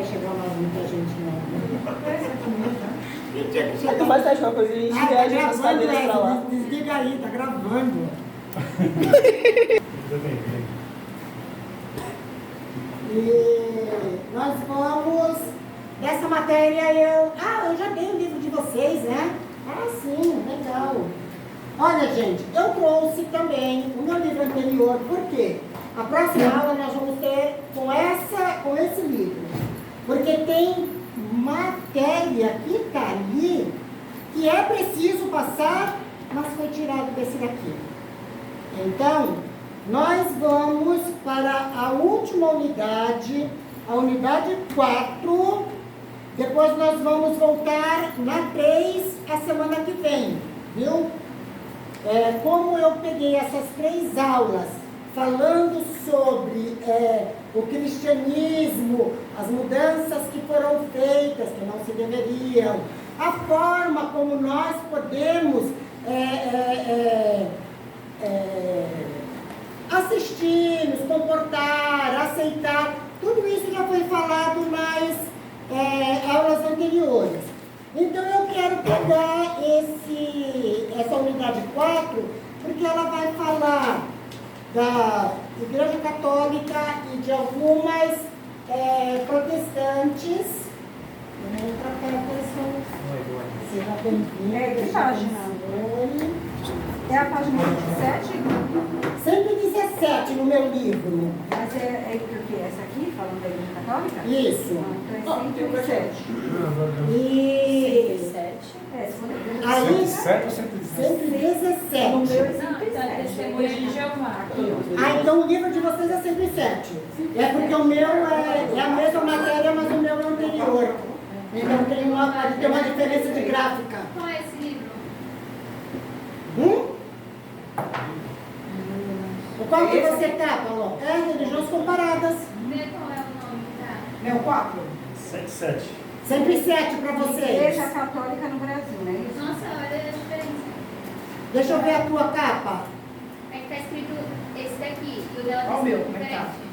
chegar mais muita gente, não. Tu vai achar uma coisa, a gente viaja nas cadeiras pra lá. Desliga aí, tá gravando. E nós vamos... Dessa matéria eu já dei o livro de vocês, né? Ah, sim, legal. Olha, gente, eu trouxe também o meu livro anterior, por quê? A próxima aula nós vamos ter com esse livro. Porque tem matéria que está ali que é preciso passar, mas foi tirado desse daqui. Então, nós vamos para a última unidade, a unidade 4. Depois nós vamos voltar na 3 a semana que vem, viu? Como eu peguei essas 3 aulas falando sobre o cristianismo, as mudanças que foram feitas, que não se deveriam, a forma como nós podemos assistir, nos comportar, aceitar, tudo isso já foi falado nas aulas anteriores. Então eu quero pegar essa unidade 4, porque ela vai falar da Igreja Católica e de algumas protestantes. Seja bem-vinda. Que página? É a página 27? 117 no meu livro. Mas é porque essa aqui, falando da Igreja Católica? Isso. Então é 107. E 107? aí, 107 ou 117? No meu é 107. 107. Então o livro de vocês é 107. É porque o meu é a mesma matéria, mas o meu é anterior. Então tem uma diferença de gráfica. Qual é esse livro? Qual que você está, Paulo? Religiões comparadas. Vê qual é o nome, tá? Meu 4? 107. 107 para vocês. Igreja Católica no Brasil, não é isso? Nossa, olha a diferença. Deixa eu ver a tua capa. É que tá escrito esse daqui, e o dela tá Olha o meu, escrito como é que tá? diferente.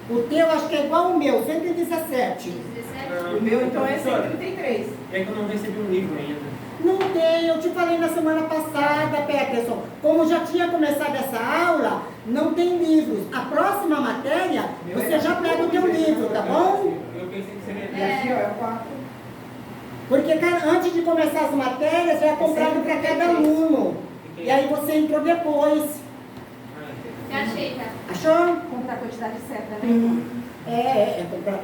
O teu acho que é igual ao meu, 117. 17? O meu então é 133. É que eu não recebi um livro ainda. Não tem, eu te falei na semana passada, Peterson. Como já tinha começado essa aula, não tem livros. A próxima matéria, você já pega o teu livro, tá bom? Eu pensei que seria. E aqui, ó, é o 4. Porque antes de começar as matérias, já é comprado para cada aluno. E aí você entrou depois. Já achei, tá? Achou? Comprar a quantidade certa, né? É comprado.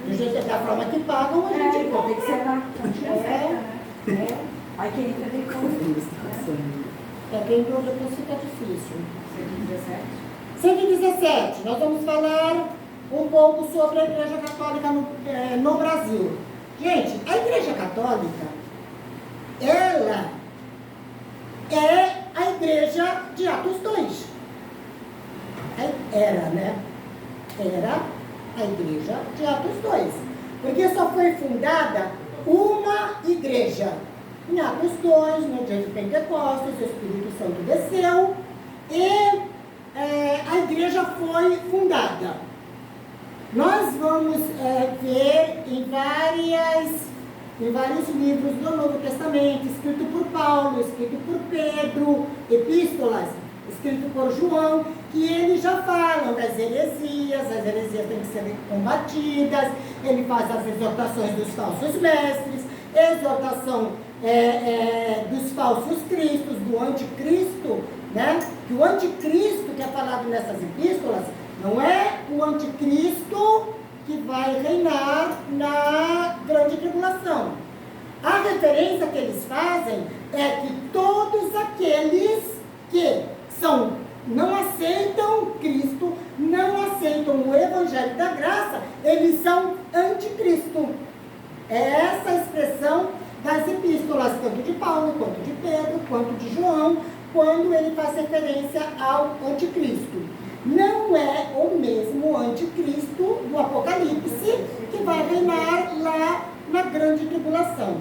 Do jeito da forma que pagam, a gente Então tem que compra. ser na quantidade certa, né? Aí quem entra tem como. Quem entrou depois fica difícil. 117. 117, nós vamos falar um pouco sobre a Igreja Católica no Brasil. Gente, a Igreja Católica, ela é a Igreja de Atos 2. Era, né? Era a Igreja de Atos 2. Porque só foi fundada uma igreja. Em Atos 2, no dia de Pentecostes, o Espírito Santo desceu e a igreja foi fundada. Nós vamos ver em vários livros do Novo Testamento, escrito por Paulo, escrito por Pedro, epístolas, escrito por João, que eles já falam das heresias, as heresias têm que ser combatidas, ele faz as exortações dos falsos mestres, exortação dos falsos cristos, do anticristo, né? Que o anticristo que é falado nessas epístolas não é o anticristo que vai reinar na grande tribulação. A referência que eles fazem é que todos aqueles que não aceitam Cristo, não aceitam o Evangelho da Graça, eles são anticristo. É essa a expressão das epístolas, tanto de Paulo, quanto de Pedro, quanto de João, quando ele faz referência ao anticristo. Não é o mesmo anticristo do Apocalipse que vai reinar lá na grande tribulação.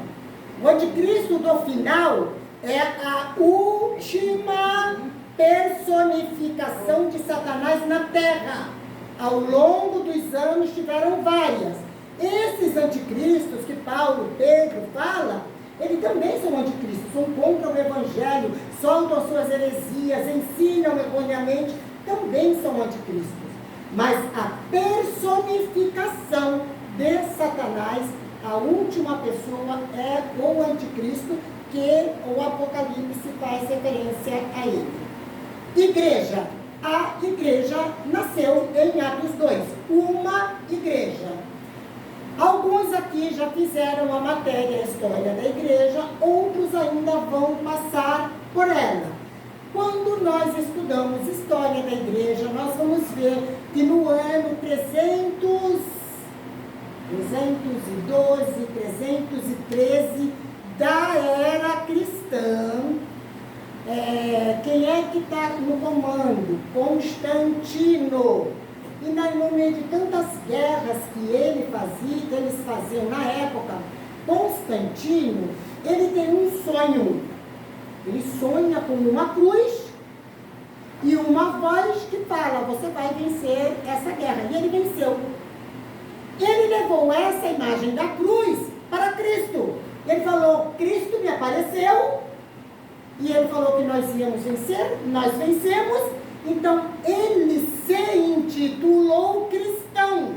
O anticristo do final é a última personificação de Satanás na terra. Ao longo dos anos tiveram várias. Paulo, Pedro fala, eles também são anticristos, são contra o evangelho, soltam suas heresias, ensinam erroneamente, também são anticristos. Mas a personificação de Satanás, a última pessoa é o anticristo, que o Apocalipse faz referência a ele. Igreja. A igreja nasceu em Atos 2, uma igreja. Alguns aqui já fizeram a matéria, a história da igreja, outros ainda vão passar por ela. Quando nós estudamos história da igreja, nós vamos ver que no ano 312, 313 da era cristã, quem é que está no comando? Constantino. E no meio de tantas guerras que eles faziam na época, Constantino, ele tem um sonho. Ele sonha com uma cruz e uma voz que fala, você vai vencer essa guerra. E ele venceu. Ele levou essa imagem da cruz para Cristo. Ele falou, Cristo me apareceu, e ele falou que nós íamos vencer, nós vencemos. Então, ele se intitulou cristão.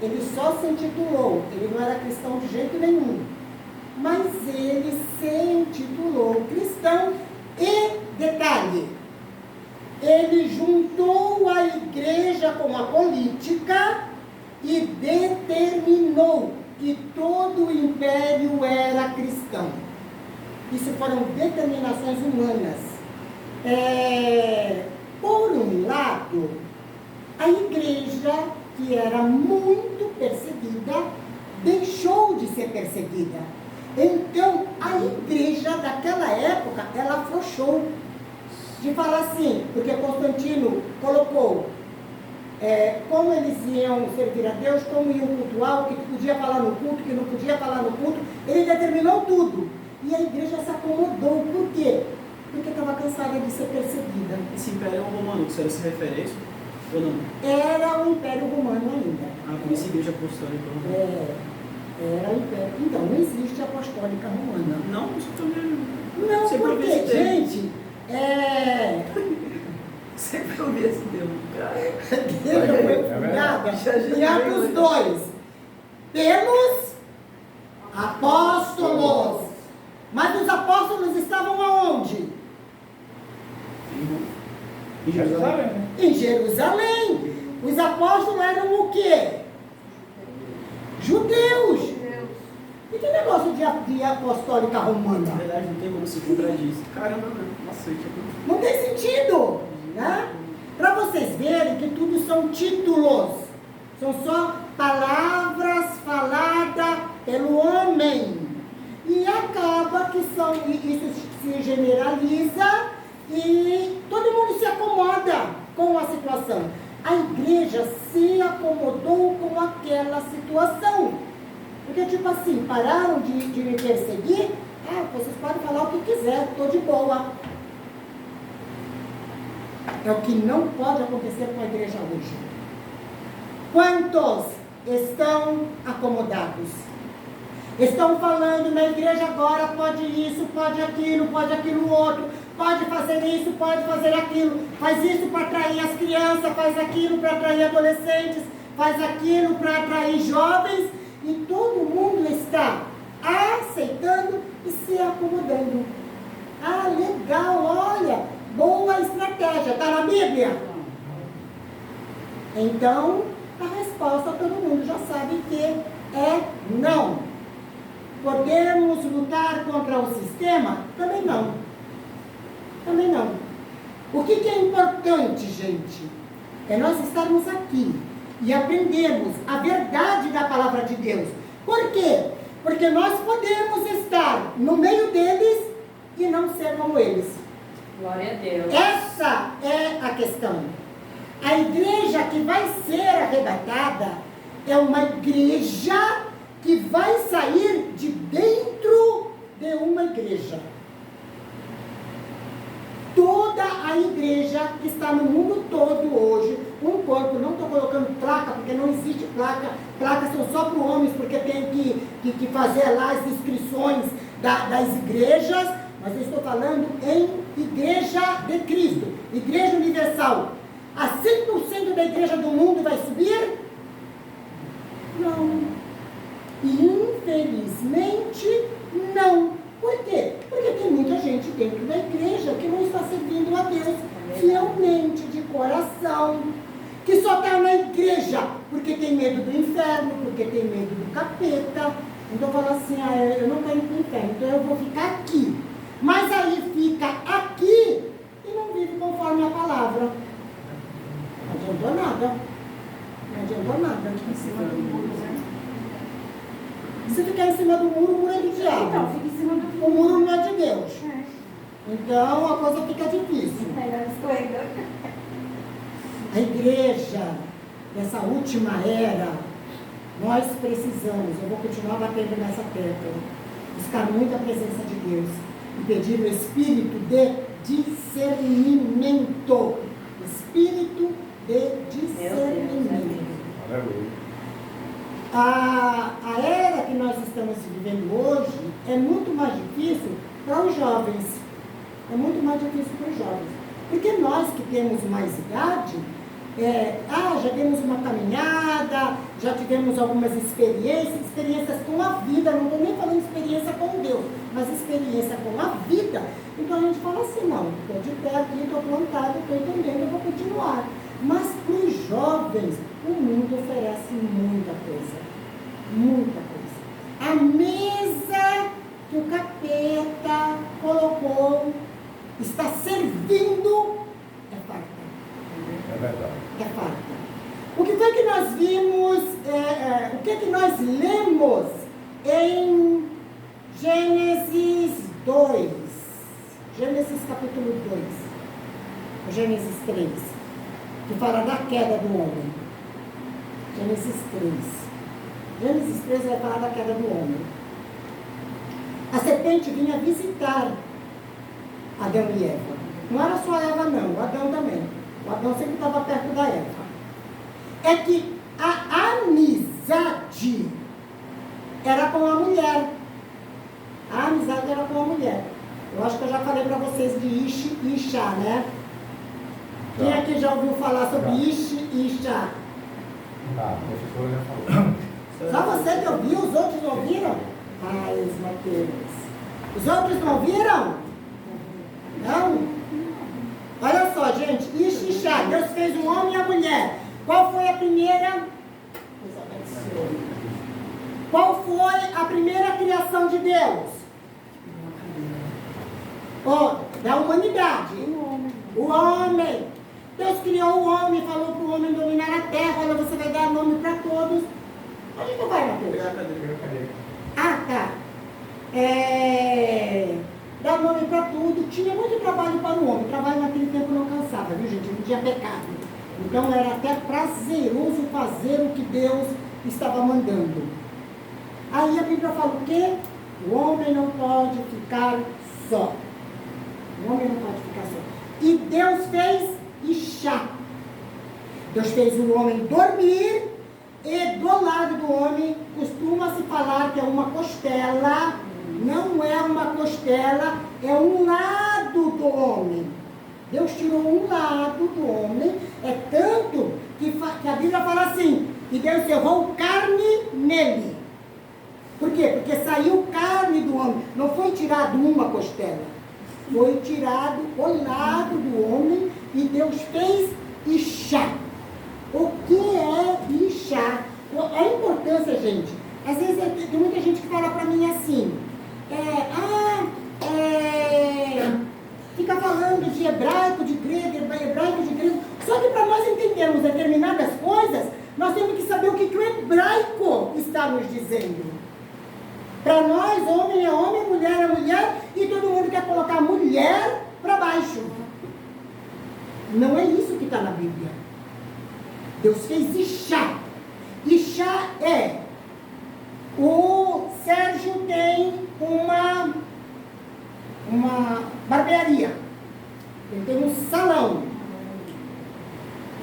Ele só se intitulou, ele não era cristão de jeito nenhum. Mas ele se intitulou cristão e, detalhe, ele juntou a igreja com a política e determinou que todo o império era cristão. Isso foram determinações humanas. Por um lado, a igreja, que era muito perseguida, deixou de ser perseguida. Então, a igreja daquela época, ela afrouxou de falar assim, porque Constantino colocou como eles iam servir a Deus, como iam cultuar, o que podia falar no culto, o que não podia falar no culto. Ele determinou tudo. E a igreja se acomodou. Por quê? Porque estava cansada de ser perseguida. Esse Império Romano, que você se refere a isso? Ou não? Era o Império Romano ainda. Como essa igreja apostólica. Era o Império. Então, não existe apostólica romana. Não, isso também. Não, porque, gente, Sempre ouvi esse termo, cara. igreja foi fundada em Atos 2 pelos apóstolos. Mas os apóstolos estavam aonde? Em Jerusalém. Em Jerusalém. Os apóstolos eram o quê? Judeus. E que negócio de apostólica romana? Na verdade, não tem como se contradiz. Caramba, nossa, eu tinha... Não tem sentido, né? Para vocês verem que tudo são títulos. São só palavras faladas pelo homem. E acaba que isso se generaliza e todo mundo se acomoda com a situação. A igreja se acomodou com aquela situação. Porque, tipo assim, pararam de me perseguir, vocês podem falar o que quiser, estou de boa. É o que não pode acontecer com a igreja hoje. Quantos estão acomodados? Estão falando na igreja agora, pode isso, pode aquilo outro, pode fazer isso, pode fazer aquilo, faz isso para atrair as crianças, faz aquilo para atrair adolescentes, faz aquilo para atrair jovens, e todo mundo está aceitando e se acomodando. Legal, olha, boa estratégia, está na Bíblia? Então, a resposta todo mundo já sabe que é não. Podemos lutar contra o sistema? Também não. Também não. O que é importante, gente? É nós estarmos aqui e aprendermos a verdade da palavra de Deus. Por quê? Porque nós podemos estar no meio deles e não ser como eles. Glória a Deus. Essa é a questão. A igreja que vai ser arrebatada é uma igreja que vai sair de dentro de uma igreja. Toda toda a igreja que está no mundo todo hoje, um corpo, não estou colocando placa, porque não existe placa, placas são só para homens, porque tem que fazer lá as inscrições das igrejas, mas eu estou falando em igreja de Cristo, igreja universal. A 100% da igreja do mundo vai subir? Não. Infelizmente, não. Por quê? Porque tem muita gente dentro da igreja que não está servindo a Deus fielmente, de coração, que só está na igreja porque tem medo do inferno, porque tem medo do capeta. Então fala assim, eu não quero ir para o inferno, então eu vou ficar aqui. Mas aí fica aqui e não vive conforme a palavra. Não adiantou nada. Não adiantou nada. Em cima do muro, né? Se ficar em cima do muro, o muro é do diabo. Então, fica em cima do muro. O muro não é de Deus. É. Então a coisa fica difícil. Melhor escorregar. A igreja dessa última era, nós precisamos, eu vou continuar batendo nessa tecla, buscar muito a presença de Deus e pedir o espírito de discernimento. Espírito de discernimento. A era que nós estamos vivendo hoje é muito mais difícil para os jovens. É muito mais difícil para os jovens. Porque nós que temos mais idade, já temos uma caminhada, já tivemos algumas experiências com a vida, não estou nem falando experiência com Deus, mas experiência com a vida. Então a gente fala assim, não, estou de pé aqui, estou plantado, estou entendendo, eu vou continuar. Mas para os jovens, o mundo oferece muita coisa. Muita coisa. A mesa que o capeta colocou, está servindo, é farta. É verdade. É farta. O que foi que nós vimos, o que é que nós lemos em Gênesis 2? Gênesis capítulo 2. Gênesis 3. Que fala da queda do homem. Gênesis 3. Gênesis 3 vai falar da queda do homem. A serpente vinha visitar Adão e Eva. Não era só Eva não, o Adão também. O Adão sempre estava perto da Eva. É que a amizade era com a mulher. A amizade era com a mulher. Eu acho que eu já falei para vocês de Ish e Ishá, né? Quem aqui já ouviu falar sobre Ish e Ishá? A professora já falou. Só você que ouviu, os outros não ouviram? Ai, Mateus. Os outros não ouviram? Não? Olha só, gente, Ish e Ishá, Deus fez o homem e a mulher. Qual foi a primeira? Qual foi a primeira criação de Deus? Da humanidade. O homem. Deus criou o homem, falou para o homem dominar a terra. Olha, você vai dar nome para todos. Onde que vai, Mateus? Pegar a cadeira. Ah, tá. Dar nome para tudo. Tinha muito trabalho para o homem. O trabalho naquele tempo não cansava, viu, gente? Não tinha pecado. Então era até prazeroso fazer o que Deus estava mandando. Aí a Bíblia fala o quê? O homem não pode ficar só. O homem não pode ficar só. E Deus fez Ishá. Deus fez o homem dormir e do lado do homem costuma-se falar que é uma costela. Não é uma costela, é um lado do homem. Deus tirou um lado do homem, é tanto que a Bíblia fala assim, e Deus cerrou carne nele. Por quê? Porque saiu carne do homem, não foi tirado uma costela, foi tirado o lado do homem e Deus fez Ishá. O que é Ishá? A importância, gente, às vezes tem muita gente que fala para mim assim, fica falando de hebraico, de grego, hebraico, de grego. Só que para nós entendermos determinadas coisas, nós temos que saber o que o hebraico está nos dizendo. Para nós, homem é homem, mulher é mulher, e todo mundo quer colocar a mulher para baixo. Não é isso que está na Bíblia. Deus fez Ishá. Ishá é... O Sérgio tem uma barbearia. Ele tem um salão.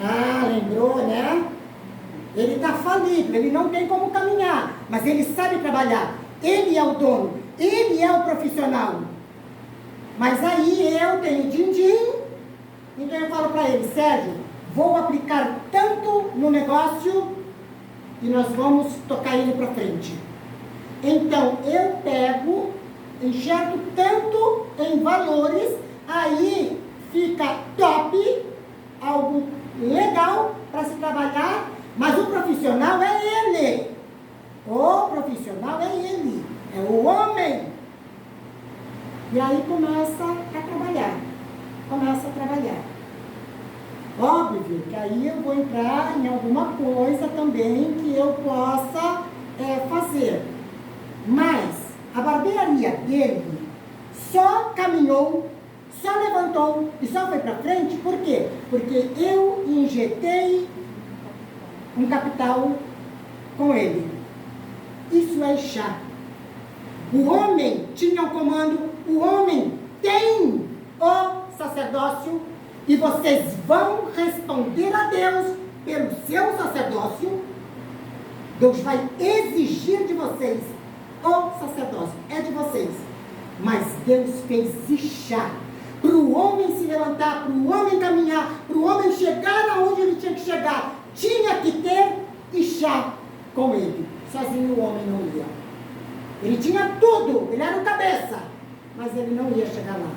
Ah, lembrou, né? Ele está falido, ele não tem como caminhar, mas ele sabe trabalhar. Ele é o dono, ele é o profissional. Mas aí eu tenho din-din, então eu falo para ele, Sérgio, vou aplicar tanto no negócio e nós vamos tocar ele para frente. Então eu pego, enxergo tanto em valores, aí fica top, algo legal para se trabalhar, mas o profissional é ele. O profissional é ele, é o homem. E aí começa a trabalhar. Óbvio que aí eu vou entrar em alguma coisa também que eu possa fazer. Mas a barbearia dele só caminhou, só levantou e só foi para frente, por quê? Porque eu injetei um capital com ele. Isso é chá. O homem tinha o comando, o homem tem o sacerdócio e vocês vão responder a Deus pelo seu sacerdócio. Deus vai exigir de vocês o sacerdócio, é de vocês. Mas Deus fez chá para o homem se levantar, para o homem caminhar, para o homem chegar aonde ele tinha que chegar. Tinha que ter chá com ele. Sozinho o homem não ia. Ele tinha tudo, ele era o cabeça, mas ele não ia chegar lá.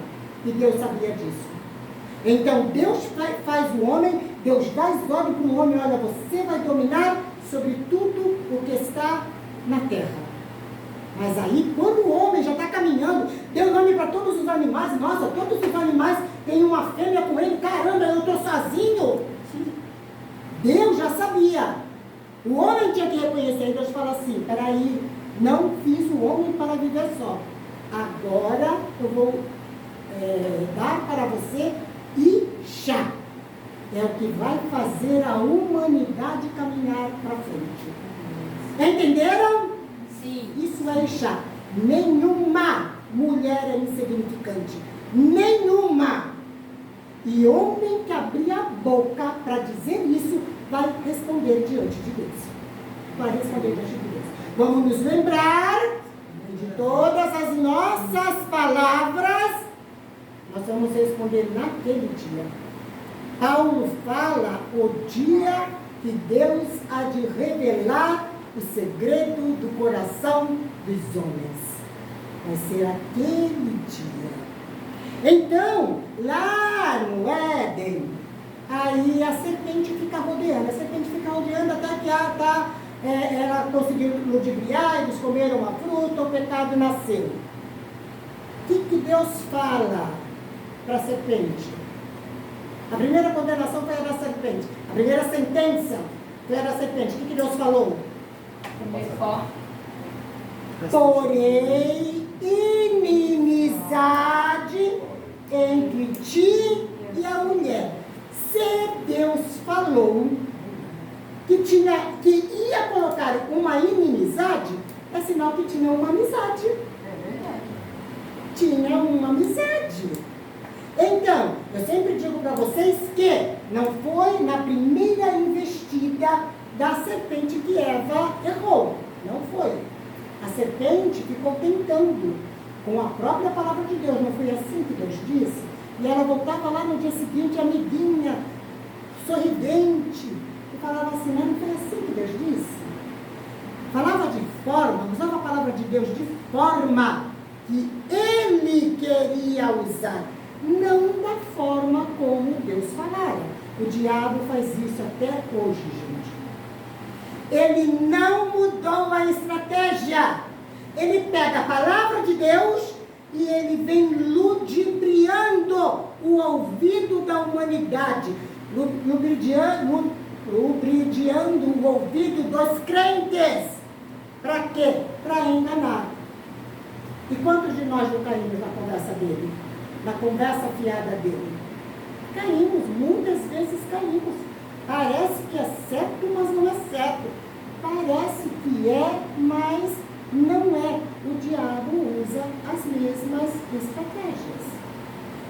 E Deus sabia disso. Então Deus faz o homem, Deus dá as ordens para o homem, olha, você vai dominar sobre tudo o que está na terra. Mas aí, quando o homem já está caminhando, deu nome para todos os animais, nossa, todos os animais têm uma fêmea com ele, caramba, eu estou sozinho. Deus já sabia. O homem tinha que reconhecer, aí Deus fala assim, peraí, não fiz o homem para viver só. Agora eu vou dar para você chá. É o que vai fazer a humanidade caminhar para frente. Entenderam? Sim. Isso é chá. Nenhuma mulher é insignificante. Nenhuma. E homem que abrir a boca para dizer isso, vai responder diante de Deus. Vai responder diante de Deus. Vamos nos lembrar de todas as nossas palavras. Nós vamos responder naquele dia. Paulo fala o dia que Deus há de revelar o segredo do coração dos homens. Vai ser aquele dia. Então, lá no Éden, aí a serpente fica rodeando até que ela conseguiu ludibriar, eles comeram a fruta, o pecado nasceu. O que Deus fala para a serpente? A primeira condenação foi a da serpente. A primeira sentença foi a da serpente. O que Deus falou? Porém, inimizade entre ti e a mulher. Se Deus falou que ia colocar uma inimizade, é sinal que tinha uma amizade. Tinha uma amizade. Então, eu sempre digo para vocês que não foi na primeira investida da serpente que Eva errou. Não foi. A serpente ficou tentando com a própria palavra de Deus. Não foi assim que Deus disse? E ela voltava lá no dia seguinte, amiguinha, sorridente, e falava assim, mas não foi assim que Deus disse? Falava de forma, usava a palavra de Deus de forma que ele queria usar. Não da forma como Deus falara. O diabo faz isso até hoje, gente. Ele não mudou a estratégia. Ele pega a palavra de Deus e ele vem ludibriando o ouvido da humanidade, lubridiando o ouvido dos crentes. Para quê? Para enganar. E quantos de nós não caímos na conversa dele? Na conversa fiada dele? Caímos, muitas vezes caímos. Parece que é certo, mas não é certo. Parece que é, mas não é. O diabo usa as mesmas estratégias.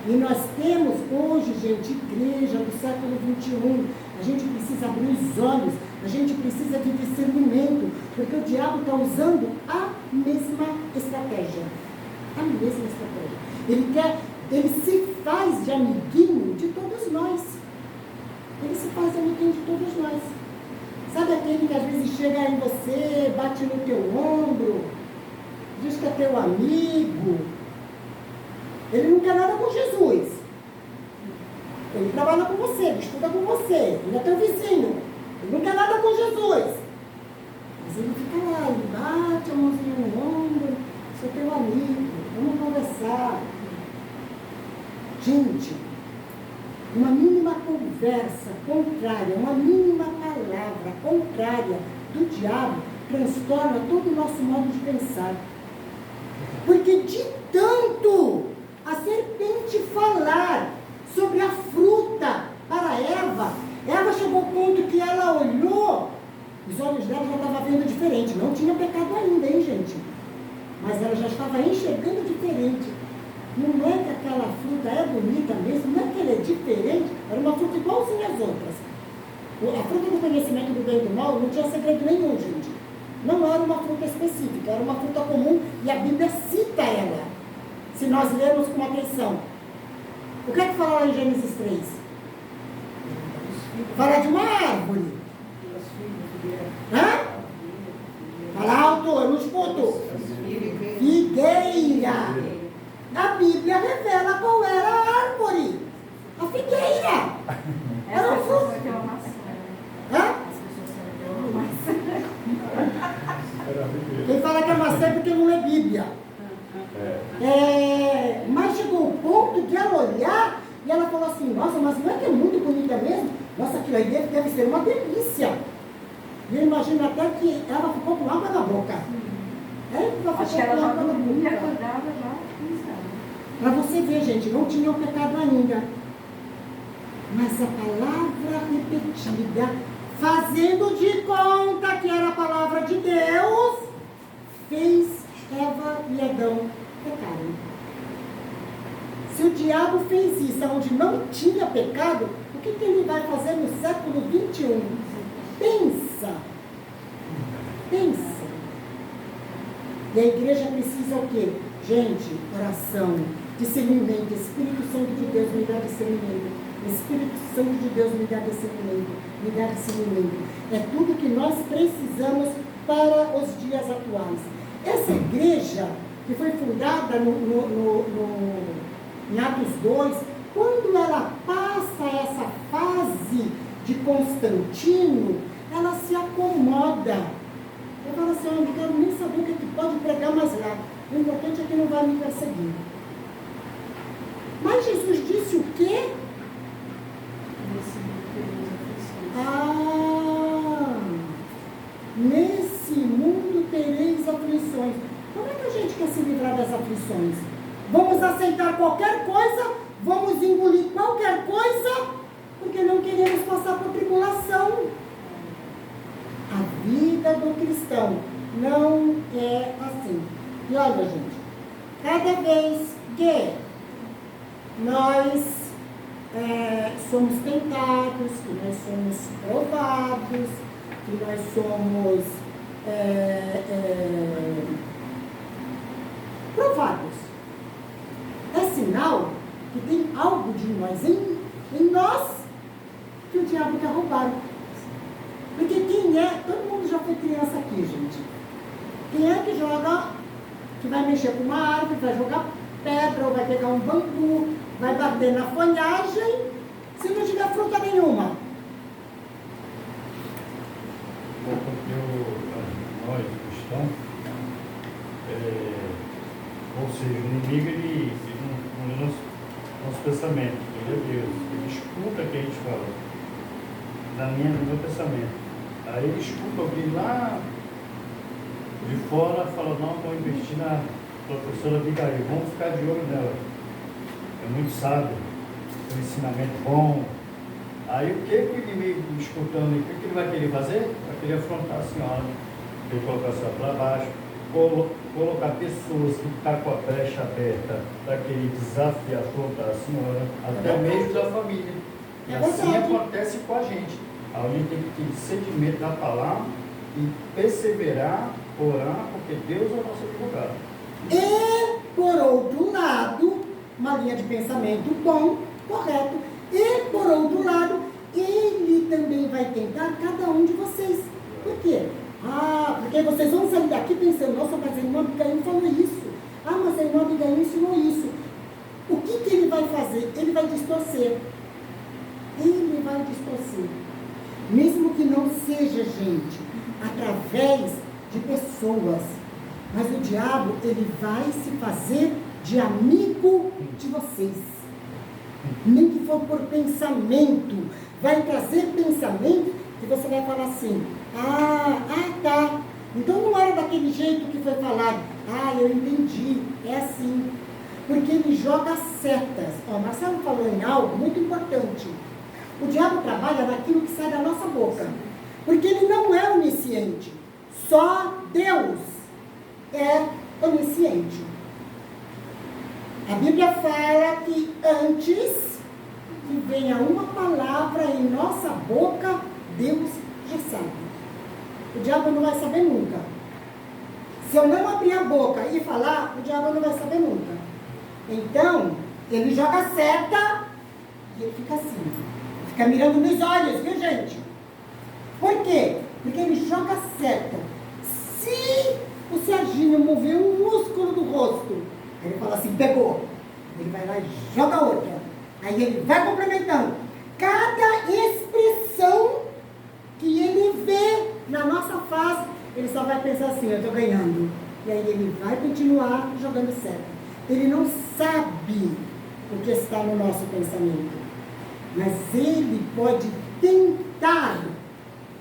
E nós temos hoje, gente, igreja do século XXI. A gente precisa abrir os olhos, a gente precisa de discernimento, porque o diabo está usando a mesma estratégia. A mesma estratégia. Ele se faz de amiguinho de todos nós. Ele se faz de amiguinho de todos nós. Sabe aquele que às vezes chega em você, bate no teu ombro, diz que é teu amigo? Ele não quer nada com Jesus. Ele trabalha com você, ele estuda com você, ele é teu vizinho. Ele não quer nada com Jesus. Mas ele fica lá, ele bate a mãozinha no ombro, sou teu amigo, vamos conversar. Gente, uma mínima conversa contrária, uma mínima palavra contrária do diabo transtorna todo o nosso modo de pensar. Porque de tanto a serpente falar sobre a fruta para Eva, Eva chegou ao ponto que ela olhou, os olhos dela já estavam vendo diferente, não tinha pecado ainda, hein, gente? Mas ela já estava enxergando diferente. Não é que aquela fruta é bonita mesmo, não é que ela é diferente, era uma fruta igualzinha às outras. A fruta do conhecimento do bem e do mal não tinha segredo nenhum, gente. Não era uma fruta específica, era uma fruta comum e a Bíblia cita ela. Se nós lermos com atenção. O que é que fala lá em Gênesis 3? Fala de uma árvore. Hã? Fala alto, eu não escuto. Figueira. A Bíblia revela qual era a árvore. A figueira. Era um fruto. Hã? Quem fala que é maçã é porque não lê Bíblia. Mas chegou o ponto de ela olhar e ela falou assim, nossa, mas não é que é muito bonita mesmo? Nossa, aquilo aí deve ser uma delícia. E eu imagino até que ela ficou com água na boca. Acho que ela já dormia e acordava já pensando. Para você ver, gente, não tinha o pecado ainda. Mas a palavra repetida, fazendo de conta que era a palavra de Deus, fez Eva e Adão pecarem. Se o diabo fez isso onde não tinha pecado, o que ele vai fazer no século XXI? Pensa. Pensa. E a igreja precisa o quê? Gente, oração, discernimento, Espírito Santo de Deus me dá discernimento. Espírito Santo de Deus me dá discernimento. Me dá discernimento. É tudo que nós precisamos para os dias atuais. Essa igreja, que foi fundada em Atos 2, quando ela passa essa fase de Constantino, ela se acomoda. Eu falo assim, eu não quero nem saber o que pode pregar mais lá. O importante é que não vai me perseguir. Mas Jesus disse o quê? Nesse mundo tereis aflições. Como é que a gente quer se livrar das aflições? Vamos aceitar qualquer coisa? Vamos engolir qualquer coisa? Porque não queremos passar por tribulação. A vida do cristão não é assim. E olha, gente, cada vez que nós somos tentados, que nós somos provados, que nós somos provados, é sinal que tem algo de nós em nós que o diabo quer roubar. Porque quem é, todo mundo já foi criança aqui, gente. Quem é que joga, que vai mexer com uma árvore, vai jogar pedra, ou vai pegar um bambu, vai bater na folhagem, se não tiver fruta nenhuma? Nós, cristãos, ou seja, o inimigo, ele nosso pensamento, ele é Deus, ele escuta o que a gente fala, no meu pensamento. Aí ele escuta alguém lá de fora, fala, não, vou investir na professora Abigail, vamos ficar de olho nela. É muito sábio, tem um ensinamento bom. Aí o que o inimigo escutando, o que ele vai querer fazer? Vai querer afrontar a senhora, querer colocar a senhora para baixo, colocar pessoas que estão com a brecha aberta para querer desafiar a senhora, até mesmo da família. E assim acontece com a gente. A gente tem que ter discernimento da palavra e perseverar, orar, porque Deus é o nosso advogado. E, por outro lado, uma linha de pensamento bom, correto. E, por outro lado, ele também vai tentar cada um de vocês. Por quê? Porque vocês vão sair daqui pensando, nossa, mas a irmã Abigail falou isso. Mas a irmã Abigail ensinou isso. O que ele vai fazer? Ele vai distorcer. Ele vai distorcer. Mesmo que não seja, gente, através de pessoas. Mas o diabo, ele vai se fazer de amigo de vocês. Nem que for por pensamento. Vai trazer pensamento e você vai falar assim, tá. Então não era daquele jeito que foi falado. Eu entendi. É assim. Porque ele joga setas. Marcelo falou em algo muito importante. O diabo trabalha naquilo que sai da nossa boca. Porque ele não é onisciente. Só Deus é onisciente. A Bíblia fala que antes que venha uma palavra em nossa boca, Deus já sabe. O diabo não vai saber nunca. Se eu não abrir a boca e falar, o diabo não vai saber nunca. Então, ele joga seta e ele fica assim. Fica mirando nos olhos, viu, gente? Por quê? Porque ele joga seta. Se o Serginho mover um músculo do rosto, ele fala assim, pegou. Ele vai lá e joga outra. Aí ele vai complementando. Cada expressão que ele vê na nossa face, ele só vai pensar assim, eu estou ganhando. E aí ele vai continuar jogando seta. Ele não sabe o que está no nosso pensamento. Mas ele pode tentar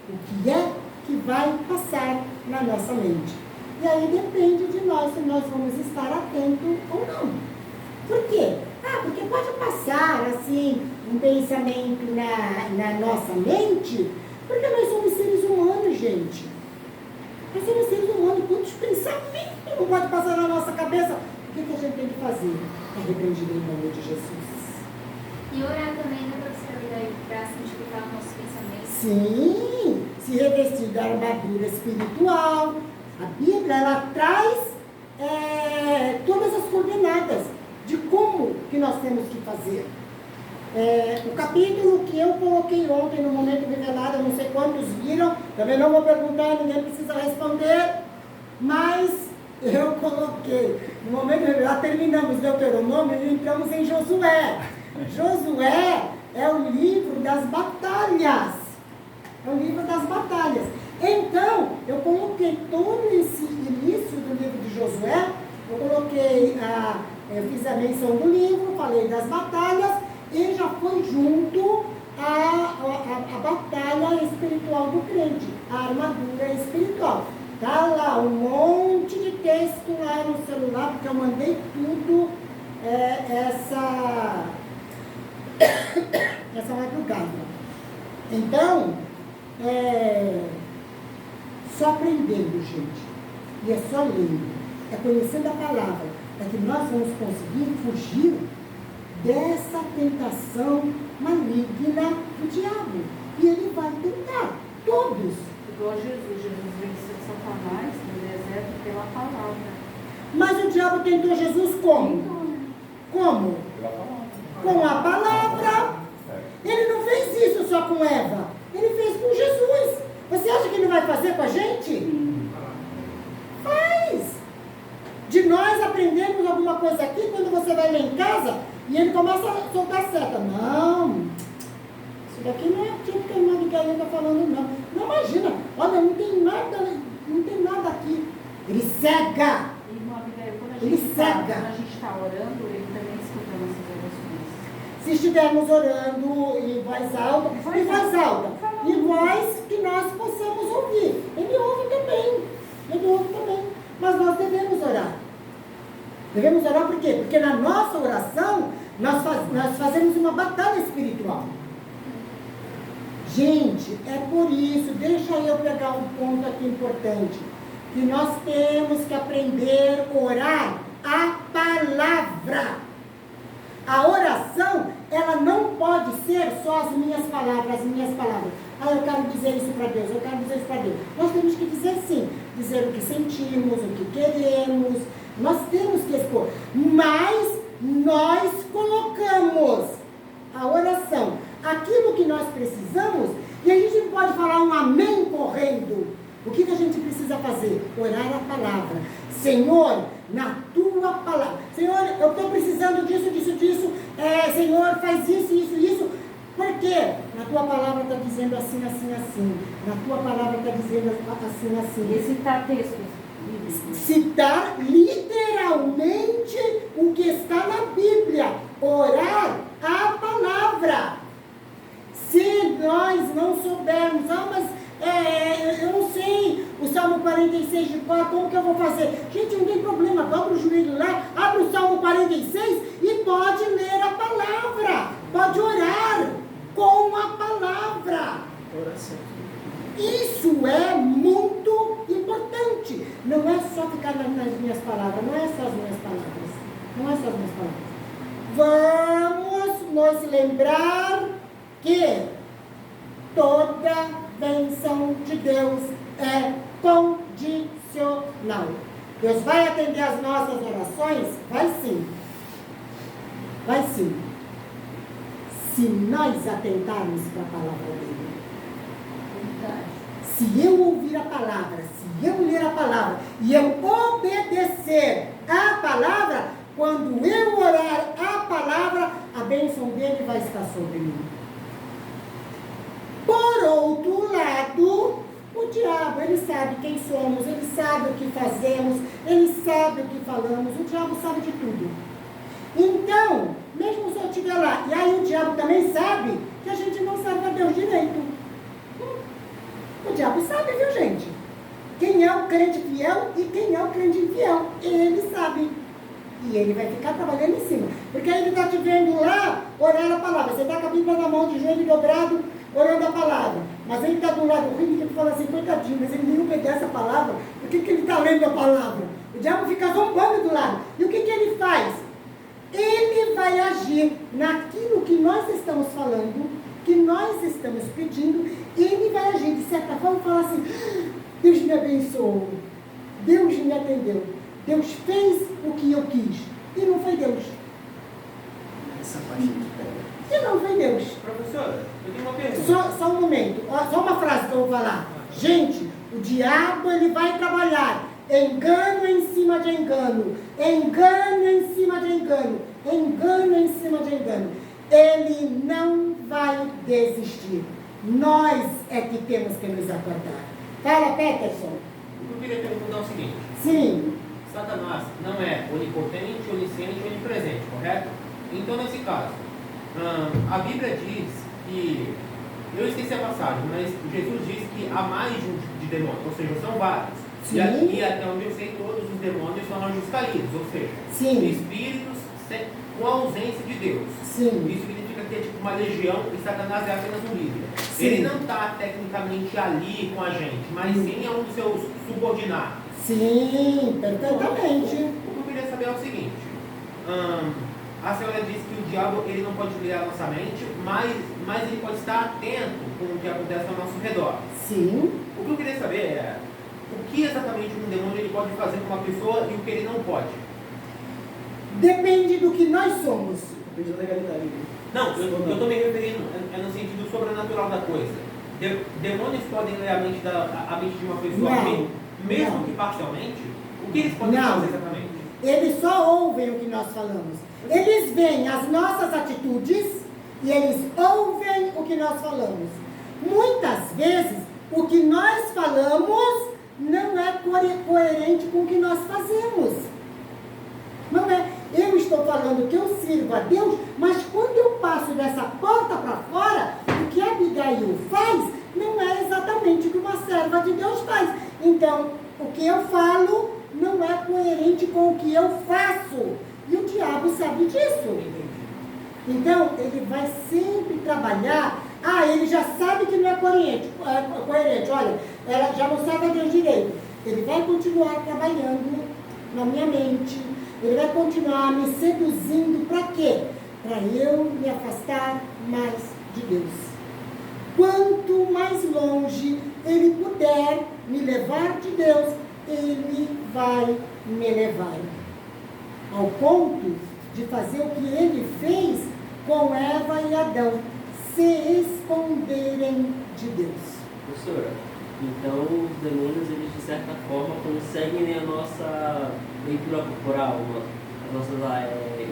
o que é que vai passar na nossa mente. E aí depende de nós se nós vamos estar atentos ou não. Por quê? Porque pode passar assim um pensamento na nossa mente, porque nós somos seres humanos, gente. Nós somos seres humanos, quantos pensamentos não pode passar na nossa cabeça? O que a gente tem que fazer? É repreender em nome de Jesus. E orar também, né, professora, para santificar os nossos pensamentos. Sim, se revestir da armadura espiritual. A Bíblia, ela traz todas as coordenadas de como que nós temos que fazer. O capítulo que eu coloquei ontem no Momento Revelado, eu não sei quantos viram, também não vou perguntar, ninguém precisa responder, mas eu coloquei. No Momento Revelado, terminamos Deuteronômio e entramos em Josué. Josué é o livro das batalhas. É o livro das batalhas. Então, eu coloquei todo esse início do livro de Josué, eu fiz a menção do livro, falei das batalhas, e já foi junto a batalha espiritual do crente, a armadura espiritual. Tá lá um monte de texto lá no celular, porque eu mandei tudo essa madrugada. Então, só aprendendo, gente, e é só lendo, é conhecendo a palavra, é que nós vamos conseguir fugir dessa tentação maligna do diabo. E ele vai tentar, todos. Igual Jesus venceu Satanás no deserto pela palavra. Mas o diabo tentou Jesus como? Como? Com a palavra. Ele não fez isso só com Eva, ele fez com Jesus. Você acha que ele vai fazer com a gente? Faz! De nós aprendemos alguma coisa aqui, quando você vai lá em casa e ele começa a soltar seta. Não, isso daqui não é tipo que a irmã Abigail está falando, não. Não, imagina, olha, não tem nada aqui. Ele cega. Irmã Abigail, quando Ele cega. quando a gente está orando, ele também escuta nossas orações. Se estivermos orando em voz alta, em voz que nós possamos ouvir. Ele ouve também, mas nós devemos orar. Devemos orar por quê? Porque na nossa oração, nós fazemos uma batalha espiritual. Gente, é por isso, deixa eu pegar um ponto aqui importante. que nós temos que aprender a orar a palavra. A oração, ela não pode ser só as minhas palavras, Ah, eu quero dizer isso para Deus, eu quero dizer isso para Deus. Nós temos que dizer sim, dizer o que sentimos, o que queremos, nós temos que expor. Mas nós colocamos a oração, aquilo que nós precisamos, e a gente não pode falar um amém correndo. O que a gente precisa fazer? Orar a palavra. Senhor, na tua palavra. Senhor, eu estou precisando disso. Senhor, faz isso. Por quê? Na tua palavra está dizendo assim. Na tua palavra está dizendo assim. E citar textos. Citar literalmente o que está na Bíblia. Orar a palavra. Se nós não soubermos, mas eu não sei o Salmo 46 de cor, como que eu vou fazer? Gente, não tem problema, dobra o joelho lá, abre o Salmo 46 e pode ler a palavra, pode orar com a palavra. Oração. Isso é muito importante. Não é só ficar nas minhas palavras, não é só as minhas palavras. Vamos nos lembrar que toda bênção de Deus é condicional. Deus vai atender as nossas orações? Vai sim. Se nós atentarmos para a palavra dele. Se eu ouvir a palavra, se eu ler a palavra e eu obedecer a palavra, quando eu orar a palavra, a bênção dele vai estar sobre mim. Por outro lado, o diabo, ele sabe quem somos, ele sabe o que fazemos, ele sabe o que falamos, o diabo sabe de tudo. Então, mesmo se eu estiver lá, e aí o diabo também sabe que a gente não serve a Deus direito. O diabo sabe, viu, gente? Quem é o crente fiel e quem é o crente infiel. Ele sabe. E ele vai ficar trabalhando em cima. Porque aí ele está te vendo lá, orar a palavra. Você está com a Bíblia na mão, de joelho dobrado, orando a palavra. Mas ele está do lado ruim, que tu fala assim, coitadinho, mas ele nem obedece a palavra. Por que ele está lendo a palavra? O diabo fica zombando do lado. E o que ele faz? Ele vai agir naquilo que nós estamos falando, que nós estamos pedindo, ele vai agir de certa forma e falar assim, Deus me abençoou, Deus me atendeu, Deus fez o que eu quis, e não foi Deus. Essa parte que pega. E não foi Deus. Professora, eu tenho uma pergunta. Só um momento, só uma frase que eu vou falar. Gente, o diabo ele vai trabalhar engano em cima de engano, engano em cima de engano, engano em cima de engano. Ele não vai desistir. Nós é que temos que nos acordar. Fala, Peterson. Eu queria perguntar o seguinte. Sim. Satanás não é onipotente, onisciente, onipresente, correto? Então, nesse caso, a Bíblia diz que, eu esqueci a passagem, mas Jesus diz que há mais de demônios, ou seja, são vários. Sim. E até onde eu sei, todos os demônios são anjos caídos, ou seja, sim, espíritos com a ausência de Deus. Sim. Isso significa que é tipo uma legião e Satanás é apenas um líder. Sim. Ele não está tecnicamente ali com a gente, mas sim é um dos seus subordinados. Sim, perfeitamente. O que eu queria saber é o seguinte. A senhora disse que o diabo ele não pode ler a nossa mente, mas ele pode estar atento com o que acontece ao nosso redor. Sim. O que eu queria saber é o que exatamente um demônio ele pode fazer com uma pessoa e o que ele não pode. Depende do que nós somos. Depende da legalidade. Não, eu estou me referindo no sentido sobrenatural da coisa. Demônios podem ler a mente de uma pessoa, Não. mesmo Não. que parcialmente? O que eles podem Não. fazer exatamente? Eles só ouvem o que nós falamos. Eles veem as nossas atitudes e eles ouvem o que nós falamos. Muitas vezes, o que nós falamos não é coerente com o que nós fazemos. Não é. Eu estou falando que eu sirvo a Deus, mas quando eu passo dessa porta para fora, o que a Abigail faz não é exatamente o que uma serva de Deus faz. Então, o que eu falo não é coerente com o que eu faço. E o diabo sabe disso. Então, ele vai sempre trabalhar. Ele já sabe que não é coerente. Olha, ela já não serve a Deus direito. Ele vai continuar trabalhando na minha mente, ele vai continuar me seduzindo para quê? Para eu me afastar mais de Deus. Quanto mais longe ele puder me levar de Deus, ele vai me levar. Ao ponto de fazer o que ele fez com Eva e Adão, se esconderem de Deus. Professora, então os demônios, eles de certa forma conseguem ler a nossa leitura corporal, as nossas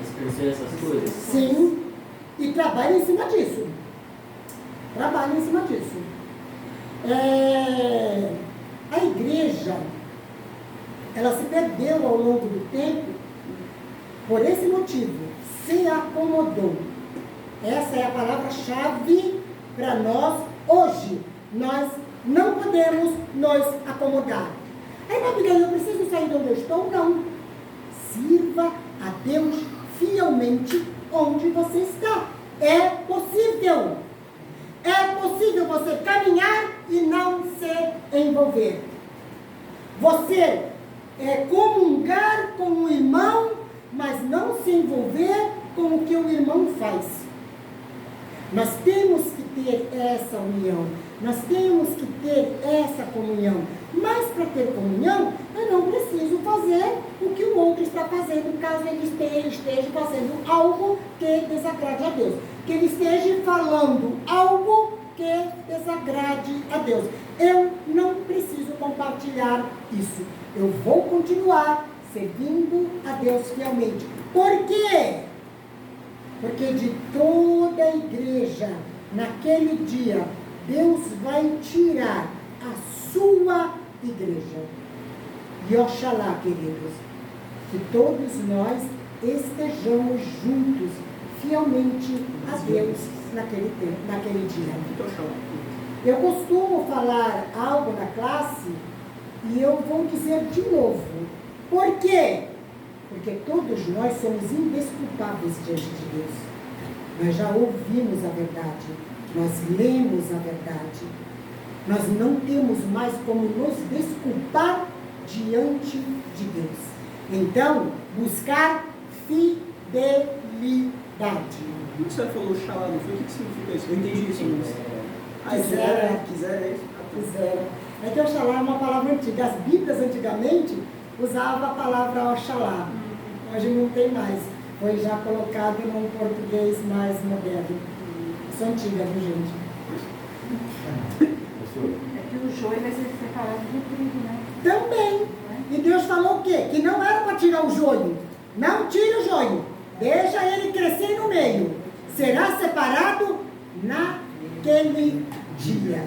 expressões, essas coisas? Sim, e trabalha em cima disso. Trabalha em cima disso. A igreja, ela se perdeu ao longo do tempo por esse motivo, se acomodou. Essa é a palavra-chave para nós hoje. Nós não podemos nos acomodar. Aí, Abigail, eu preciso sair de onde eu estou? Não. Sirva a Deus fielmente onde você está. É possível. É possível você caminhar e não se envolver. Você comungar com o irmão, mas não se envolver com o que o irmão faz. Nós temos que ter essa união. Nós temos que ter essa comunhão. Mas para ter comunhão, eu não preciso fazer o que o outro está fazendo, caso ele esteja fazendo algo que desagrade a Deus. Que ele esteja falando algo que desagrade a Deus. Eu não preciso compartilhar isso. Eu vou continuar servindo a Deus fielmente. Por quê? Porque de toda a igreja, naquele dia, Deus vai tirar a sua igreja. E oxalá, queridos, que todos nós estejamos juntos, fielmente a Deus, naquele tempo, naquele dia. Eu costumo falar algo na classe e eu vou dizer de novo. Por quê? Porque todos nós somos indesculpáveis diante de Deus. Nós já ouvimos a verdade, nós lemos a verdade. Nós não temos mais como nos desculpar diante de Deus. Então, buscar fidelidade. O que você falou, Oxalá, não foi? O que significa isso? Eu entendi isso. Quiser é isso? Quiser. É que Oxalá é uma palavra antiga. As Bíblias antigamente usavam a palavra Oxalá. Hoje não tem mais. Foi já colocado num português mais moderno. Isso é antiga, viu, gente? É que o joio vai ser separado do trigo, né? Também. E Deus falou o quê? Que não era para tirar o joio. Não tire o joio. Deixa ele crescer no meio. Será separado naquele dia.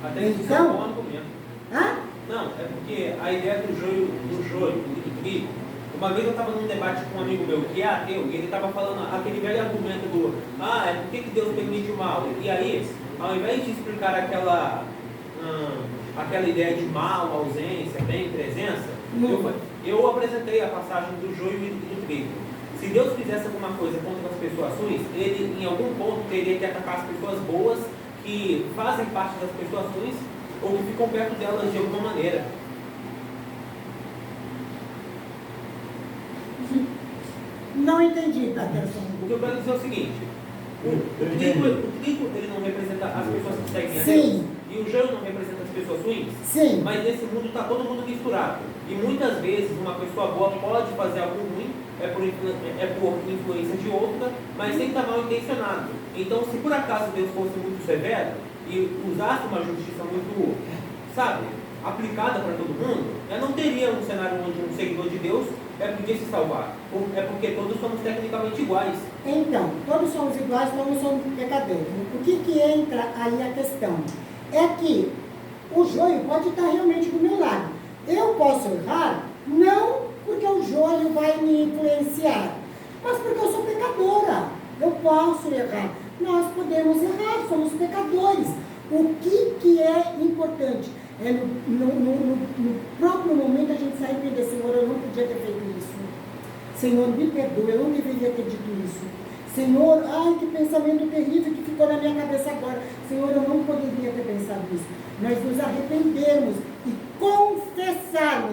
Até isso Então, é um bom argumento. Hã? Não, é porque a ideia do joio e do trigo. Uma vez eu estava num debate com um amigo meu que é ateu, e ele estava falando aquele velho argumento do por que Deus permite o mal? E aí, ao invés de explicar aquela ideia de mal, ausência, bem, presença, eu apresentei a passagem do joio e do trigo. Se Deus fizesse alguma coisa contra as pessoas ruins, ele em algum ponto teria que atacar as pessoas boas que fazem parte das pessoas ruins ou que ficam perto delas de alguma maneira. Não entendi, Peterson. O que eu quero dizer é o seguinte: o trigo ele não representa as pessoas que seguem a Sim. Deus, e o joio não representa as pessoas ruins. Sim. Mas nesse mundo está todo mundo misturado. E muitas vezes uma pessoa boa pode fazer algo ruim, é por influência de outra, mas sem estar mal intencionado. Então, se por acaso Deus fosse muito severo e usasse uma justiça muito, aplicada para todo mundo, não teria um cenário onde um seguidor de Deus podia se salvar. É porque todos somos tecnicamente iguais. Então, todos somos iguais, todos somos pecadores. O que entra aí a questão? É que o joio pode estar realmente do meu lado. Eu posso errar, não porque o joio vai me influenciar, mas porque eu sou pecadora. Eu posso errar. Nós podemos errar, somos pecadores. O que é importante? É no próprio momento a gente se arrepender. Senhor, eu não podia ter feito isso. Senhor, me perdoa, eu não deveria ter dito isso. Senhor, ai, que pensamento terrível que ficou na minha cabeça agora. Senhor, eu não poderia ter pensado isso. Nós nos arrependermos e confessarmos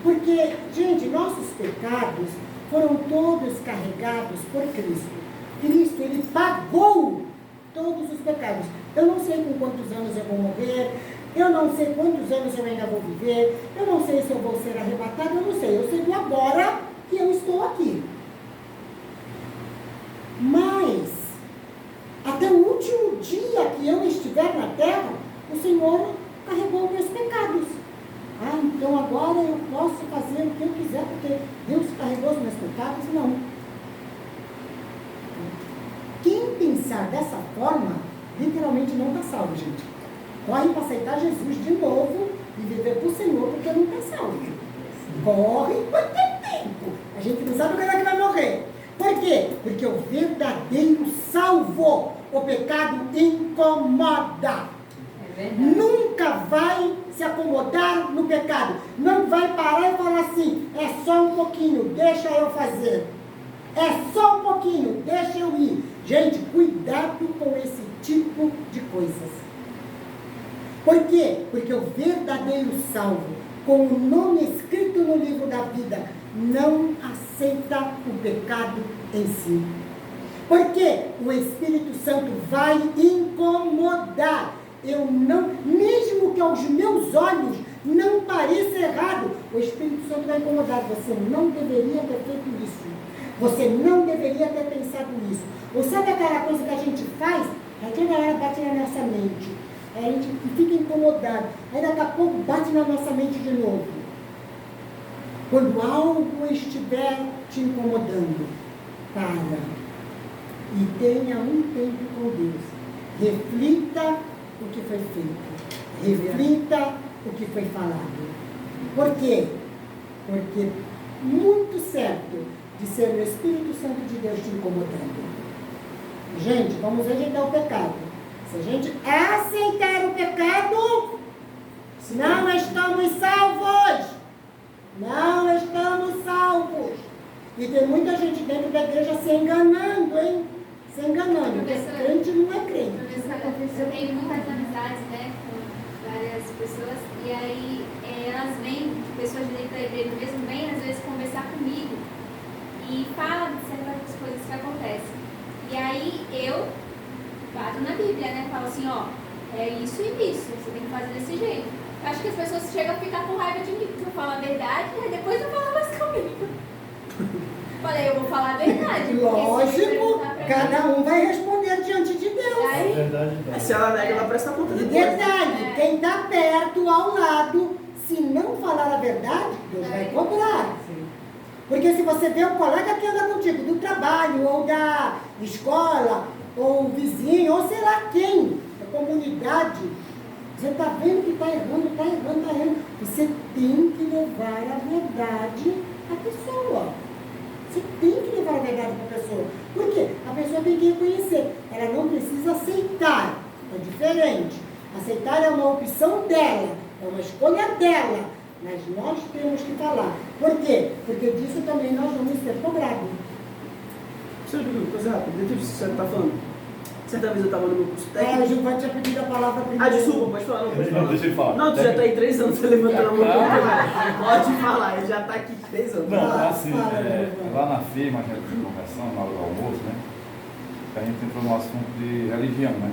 Porque, gente, nossos pecados foram todos carregados por Cristo. Cristo, Ele pagou todos os pecados. Eu não sei com quantos anos eu vou morrer, eu não sei quantos anos eu ainda vou viver, eu não sei se eu vou ser arrebatado, eu não sei. Eu sei do agora que eu estou aqui. Mas, até o último dia que eu estiver na terra, o Senhor carregou meus pecados. Ah, então agora eu posso fazer o que eu quiser, porque Deus carregou os meus pecados? Não. Quem pensar dessa forma, literalmente não está salvo, gente. Corre para aceitar Jesus de novo e viver para o Senhor, porque não está salvo. Corre quanto tempo. A gente não sabe quando é que vai morrer. Por quê? Porque o verdadeiro salvo, o pecado incomoda. Nunca vai se acomodar no pecado. Não vai parar e falar assim, é só um pouquinho, deixa eu fazer. É só um pouquinho, deixa eu ir. Gente, cuidado com esse tipo de coisas. Por quê? Porque o verdadeiro salvo, com o nome escrito no livro da vida, não aceita o pecado em si. Porque o Espírito Santo vai incomodar. Eu não, mesmo que aos meus olhos não pareça errado, o Espírito Santo vai incomodar. Você não deveria ter feito isso. Você não deveria ter pensado nisso. Ou sabe aquela coisa que a gente faz? Aí toda hora bate na nossa mente. Aí a gente fica incomodado. Aí daqui a pouco bate na nossa mente de novo. Quando algo estiver te incomodando, para. E tenha um tempo com Deus. Reflita o que foi feito. Reflita o que foi falado. Por quê? Porque muito certo de ser o Espírito Santo de Deus te incomodando. Gente, vamos rejeitar o pecado. Se a gente aceitar o pecado, não estamos salvos. Não estamos salvos. E tem muita gente dentro da igreja se enganando, hein? Se enganando. Porque crente não é crente. Eu tenho muitas amizades, né, com várias pessoas, e aí elas vêm, pessoas de dentro da igreja mesmo, vêm às vezes conversar comigo e falam de certas coisas que acontecem. E aí eu bato na Bíblia, né, falo assim, ó, é isso e isso, você tem que fazer desse jeito. Eu acho que as pessoas chegam a ficar com raiva de mim, porque eu falo a verdade, e depois não falam mais comigo. Falei, eu vou falar a verdade. Lógico, cada um vai responder diante de Deus. Aí, Mas se ela nega, ela presta conta E depois. detalhe, quem está perto, ao lado, se não falar a verdade, Deus vai cobrar. Porque se você vê um colega que anda contigo do trabalho, ou da escola, ou vizinho, ou sei lá quem, da comunidade, você está vendo que está errando. Você tem que levar a verdade à pessoa. Você tem que levar a verdade para a pessoa. Por quê? A pessoa tem que reconhecer. Ela não precisa aceitar. É diferente. Aceitar é uma opção dela. É uma escolha dela. Mas nós temos que falar. Por quê? Porque disso também nós vamos ser cobrados. Senhor, coisa rápida, dentro disso que você está falando. Certa vez eu estava no meu curso O técnico. Gilvan tinha pedido a palavra primeiro. Ah, desculpa, pode falar, não, pode falar. Deixa ele falar. Não, tu já está aí 3 anos, você levantando a mão. Pode falar, ele já está aqui 3 anos. Não, assim, lá na firma, a gente conversando na hora do almoço, né? A gente entrou no assunto de religião, né?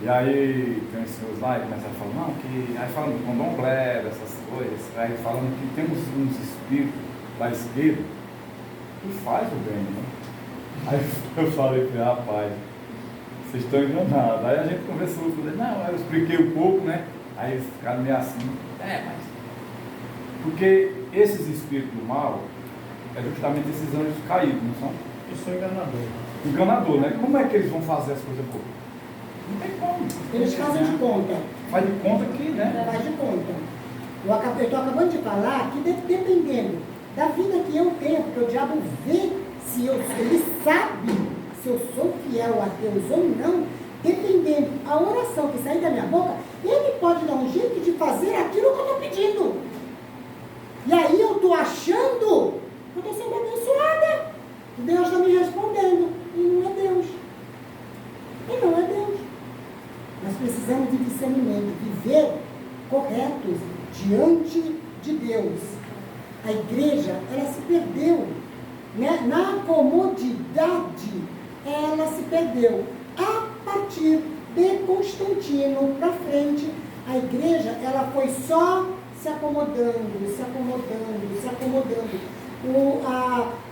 E aí tem os senhores lá e começaram a falar, não, que. Aí falando do candomblé, dessas coisas, aí falando que temos uns espíritos da esquerda que faz o bem, né? Aí eu falei para ele, rapaz, vocês estão enganados. Aí a gente conversou com ele, não, eu expliquei um pouco, né? Aí eles ficaram meio assim, mas. Porque esses espíritos do mal é justamente esses anjos caídos, não são? Eu sou enganador. Enganador, né? Como é que eles vão fazer as coisas boas? Não tem como. Eles fazem de conta. Faz de conta que, né? Faz de conta. Eu estou acabando de falar que dependendo da vida que eu tenho, porque o diabo vê se ele sabe se eu sou fiel a Deus ou não, dependendo a oração que sair da minha boca, ele pode dar um jeito de fazer aquilo que eu estou pedindo. E aí eu estou achando que eu estou sendo abençoada. Deus está me respondendo. E não é Deus. E não é Deus. Nós precisamos de discernimento, viver corretos diante de Deus. A igreja, ela se perdeu, né? Na comodidade, ela se perdeu. A partir de Constantino para frente, a igreja, ela foi só se acomodando, se acomodando, se acomodando.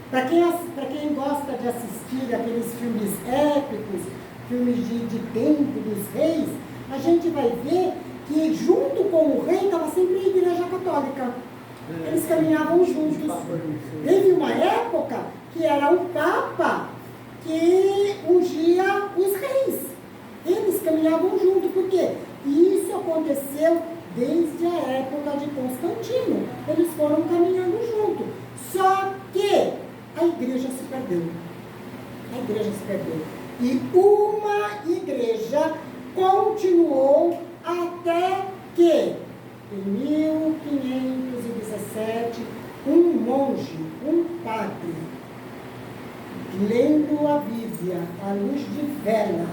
Para quem gosta de assistir aqueles filmes épicos, filmes de tempo dos reis, a gente vai ver que junto com o rei estava sempre a igreja católica. Eles caminhavam juntos. Teve uma época que era o Papa que ungia os reis. Eles caminhavam junto. Por quê? Isso aconteceu desde a época de Constantino. Eles foram caminhando junto. Só que a igreja se perdeu. A igreja se perdeu. E uma igreja continuou até que, em 1517, um monge, um padre, lendo a Bíblia à luz de vela,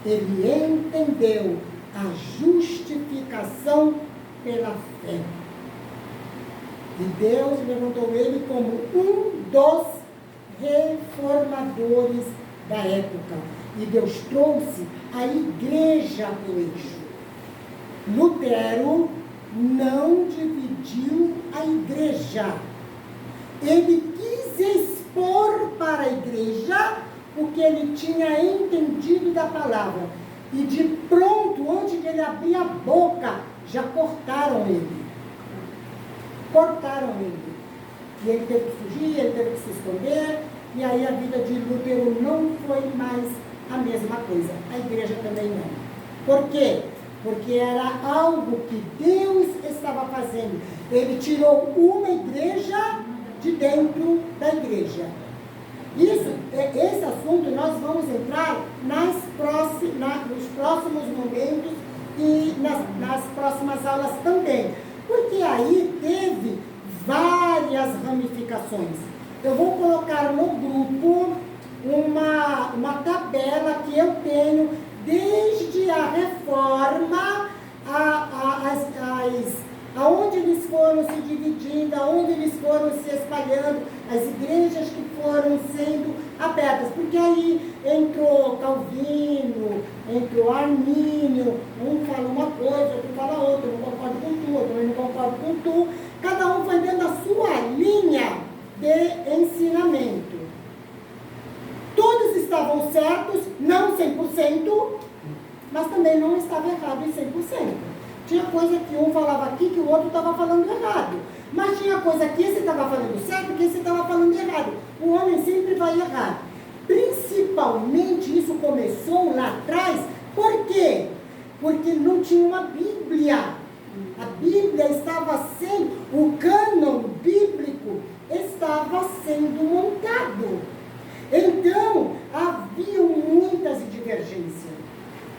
ele entendeu a justificação pela fé. E Deus levantou ele como um dos reformadores da época. E Deus trouxe a igreja para o eixo. Lutero não dividiu a igreja. Ele quis expor para a igreja o que ele tinha entendido da palavra. E de pronto, antes de ele abrir a boca, já cortaram ele. Cortaram ele. E ele teve que fugir, ele teve que se esconder. E aí a vida de Lutero não foi mais a mesma coisa. A igreja também não. Por quê? Porque era algo que Deus estava fazendo. Ele tirou uma igreja de dentro da igreja. Esse assunto nós vamos entrar nos próximos momentos e nas próximas aulas também. Porque aí teve várias ramificações. Eu vou colocar no grupo uma tabela que eu tenho desde a reforma, aonde eles foram se dividindo, aonde eles foram se espalhando, as igrejas que foram sendo abertas. Porque aí entrou Calvino, entrou Armínio, um fala uma coisa, outro fala outra, eu não concordo com tu, eu também não concordo com tu. Cada um foi dentro da sua linha de ensinamento. Todos estavam certos, não 100%, mas também não estava errado em 100%. Tinha coisa que um falava aqui que o outro estava falando errado. Mas tinha coisa que esse estava falando certo e que esse estava falando errado. O homem sempre vai errar. Principalmente isso começou lá atrás. Por quê? Porque não tinha uma Bíblia. A Bíblia estava sendo, o cânon bíblico estava sendo montado. Então, havia muitas divergências.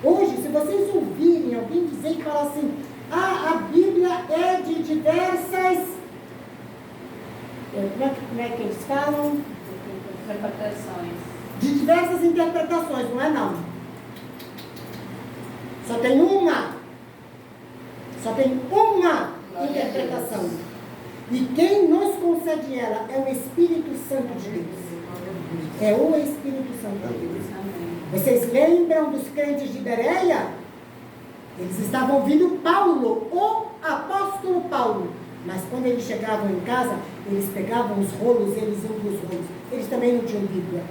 Hoje, se vocês ouvirem alguém dizer e falar assim, a Bíblia é de diversas... Como é que eles falam? Interpretações. De diversas interpretações, não é não. Só tem uma. Só tem uma interpretação. E quem nos concede ela é o Espírito Santo de Deus. É o Espírito Santo de Deus. Vocês lembram dos crentes de Bereia? Eles estavam ouvindo Paulo, o apóstolo Paulo. Mas quando eles chegavam em casa, eles pegavam os rolos, eles iam para os rolos. Eles também não tinham Bíblia.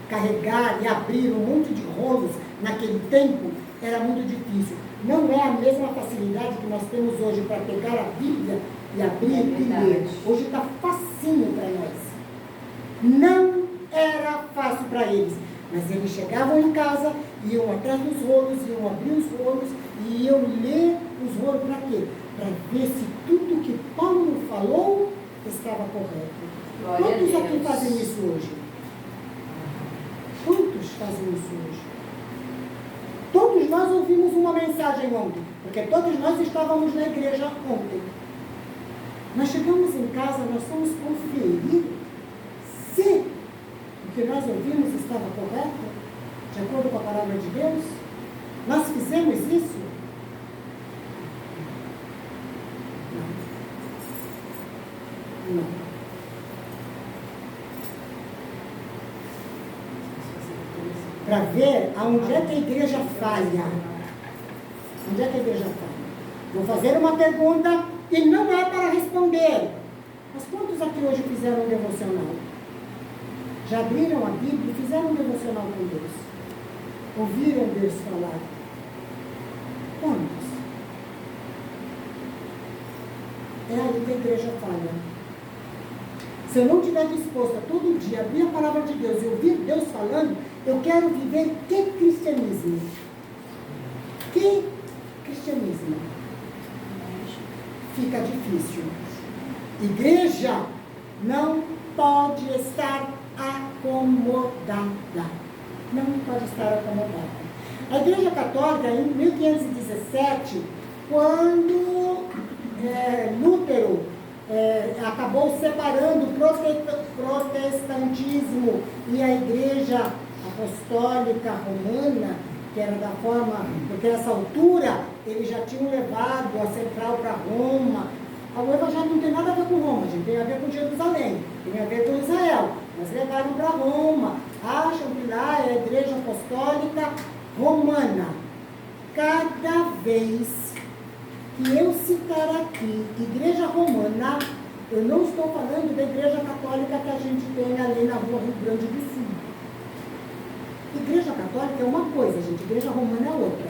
Carregar e abrir um monte de rolos naquele tempo era muito difícil. Não é a mesma facilidade que nós temos hoje para pegar a Bíblia e abrir e ler. Hoje está facinho para nós. Não era fácil para eles. Mas eles chegavam em casa, iam atrás dos rolos, iam abrir os rolos e iam ler os rolos para quê? Para ver se tudo que Paulo falou estava correto. Quantos aqui fazem isso hoje? Quantos fazem isso hoje? Todos nós ouvimos uma mensagem ontem, porque todos nós estávamos na igreja ontem. Nós chegamos em casa, nós fomos conferir se o que nós ouvimos estava correto, de acordo com a palavra de Deus. Nós fizemos isso? Não. para ver aonde é que a igreja falha. Onde é que a igreja falha? Vou fazer uma pergunta e não é para responder. Mas quantos aqui hoje fizeram um devocional? Já abriram a Bíblia e fizeram um devocional com Deus? Ouviram Deus falar? Quantos? É aí que a igreja falha. Se eu não estiver disposta todo dia a abrir a palavra de Deus e ouvir Deus falando, eu quero viver que cristianismo? Que cristianismo? Fica difícil. Igreja não pode estar acomodada. Não pode estar acomodada. A Igreja Católica, em 1517, quando Lutero acabou separando o protestantismo e a Igreja Apostólica Romana, que era da forma, porque nessa altura eles já tinham levado a central para Roma. O Evangelho não tem nada a ver com Roma, gente, tem a ver com Jerusalém, tem a ver com Israel. Mas levaram para Roma, acham que lá é a Igreja Apostólica Romana. Cada vez que eu citar aqui Igreja Romana, eu não estou falando da Igreja Católica que a gente tem ali na rua Rio Grande do Sul. Igreja Católica é uma coisa, gente, Igreja Romana é outra.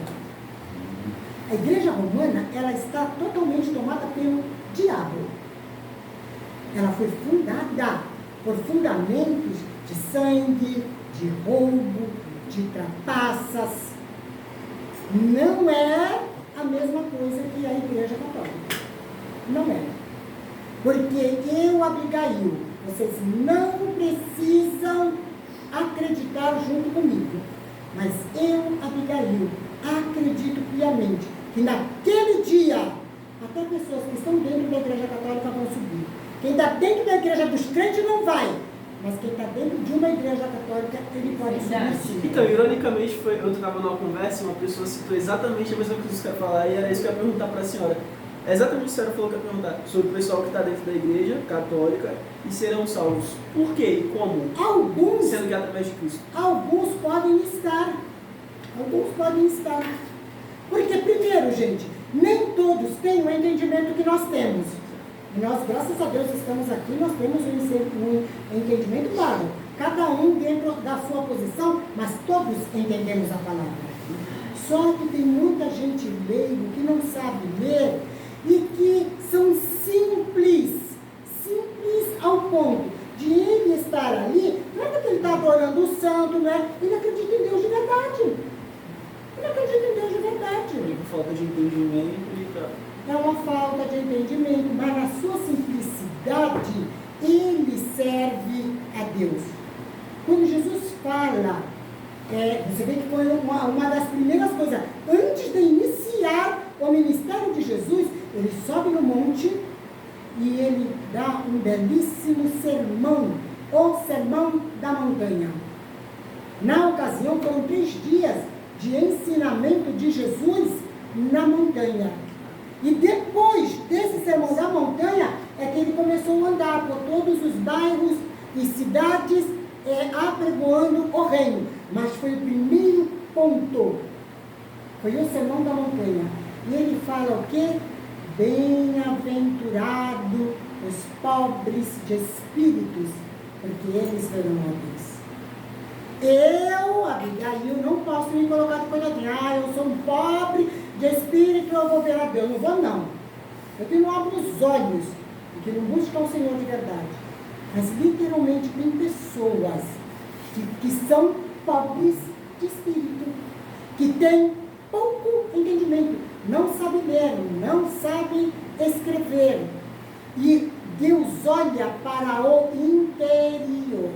A Igreja Romana, ela está totalmente tomada pelo diabo. Ela foi fundada por fundamentos de sangue, de roubo, de trapaças. Não é a mesma coisa que a Igreja Católica. Não é. Porque eu, Abigail, vocês não precisam acreditar junto comigo. Mas eu, Abigail, acredito piamente que naquele dia, até pessoas que estão dentro da Igreja Católica vão subir. Quem está dentro da Igreja dos crentes não vai. Mas quem está dentro de uma Igreja Católica, ele pode subir sim. Então, ironicamente, eu estava numa conversa e uma pessoa citou exatamente a mesma coisa que você quer falar, e era isso que eu ia perguntar para a senhora. É exatamente isso que a senhora falou que eu ia perguntar, sobre o pessoal que está dentro da Igreja Católica e serão salvos. Por quê e como? Alguns, sendo que é através de Cristo. Alguns podem estar. Alguns podem estar. Porque, primeiro, gente, nem todos têm o entendimento que nós temos. E nós, graças a Deus, estamos aqui, nós temos um entendimento claro. Cada um dentro da sua posição, mas todos entendemos a palavra. Só que tem muita gente leigo que não sabe ler e que são simples ao ponto de ele estar ali, não é porque ele está adorando o santo, não é? Ele acredita em Deus de verdade. Ele acredita em Deus de verdade. E por falta de entendimento, ele está... É uma falta de entendimento, mas na sua simplicidade, ele serve a Deus. Quando Jesus fala, você vê que foi uma das primeiras coisas, antes de iniciar o ministério de Jesus, ele sobe no monte e ele dá um belíssimo sermão, o sermão da montanha. Na ocasião, foram 3 dias de ensinamento de Jesus na montanha. E depois desse sermão da montanha, é que ele começou a andar por todos os bairros e cidades, apregoando o reino. Mas foi o primeiro ponto. Foi o sermão da montanha. E ele fala o quê? Bem-aventurado os pobres de espíritos, porque eles verão a Deus. Eu, Abigail, não posso me colocar de coitadinha. Eu sou um pobre de espírito, eu vou ver a Deus. Não vou, não. Eu que não abro os olhos e que não buscam o Senhor de verdade. Mas literalmente tem pessoas que são pobres de espírito, que têm pouco entendimento, não sabem ler, não sabem escrever. E Deus olha para o interior.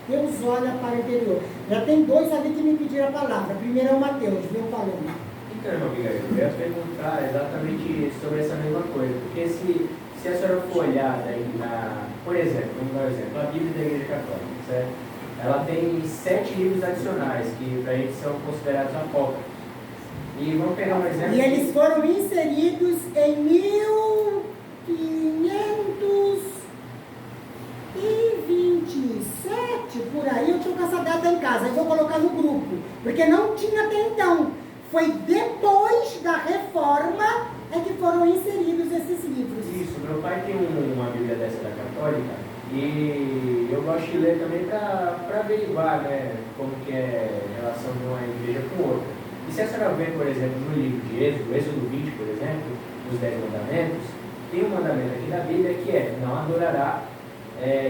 Deus olha para o interior. Já tem 2 ali que me pediram a palavra. Primeiro é o Mateus, viu, falando. Então, irmão Abigail, eu ia perguntar exatamente sobre essa mesma coisa. Porque se a senhora for olhar daí por exemplo, vamos dar um exemplo, a Bíblia da Igreja Católica, certo? Ela tem 7 livros adicionais que para a gente são considerados apócrifos. E vamos pegar um exemplo. E eles foram inseridos em 1520 1927, por aí, eu estou com essa data em casa, eu vou colocar no grupo, porque não tinha até então. Foi depois da reforma é que foram inseridos esses livros. Isso, meu pai tem uma Bíblia dessa da Católica e eu gosto de ler também para averiguar, né, como que é a relação de uma igreja com outra. E se a senhora vê, por exemplo, no livro de Êxodo 20, por exemplo, os 10 mandamentos, tem um mandamento aqui na Bíblia que é: não adorará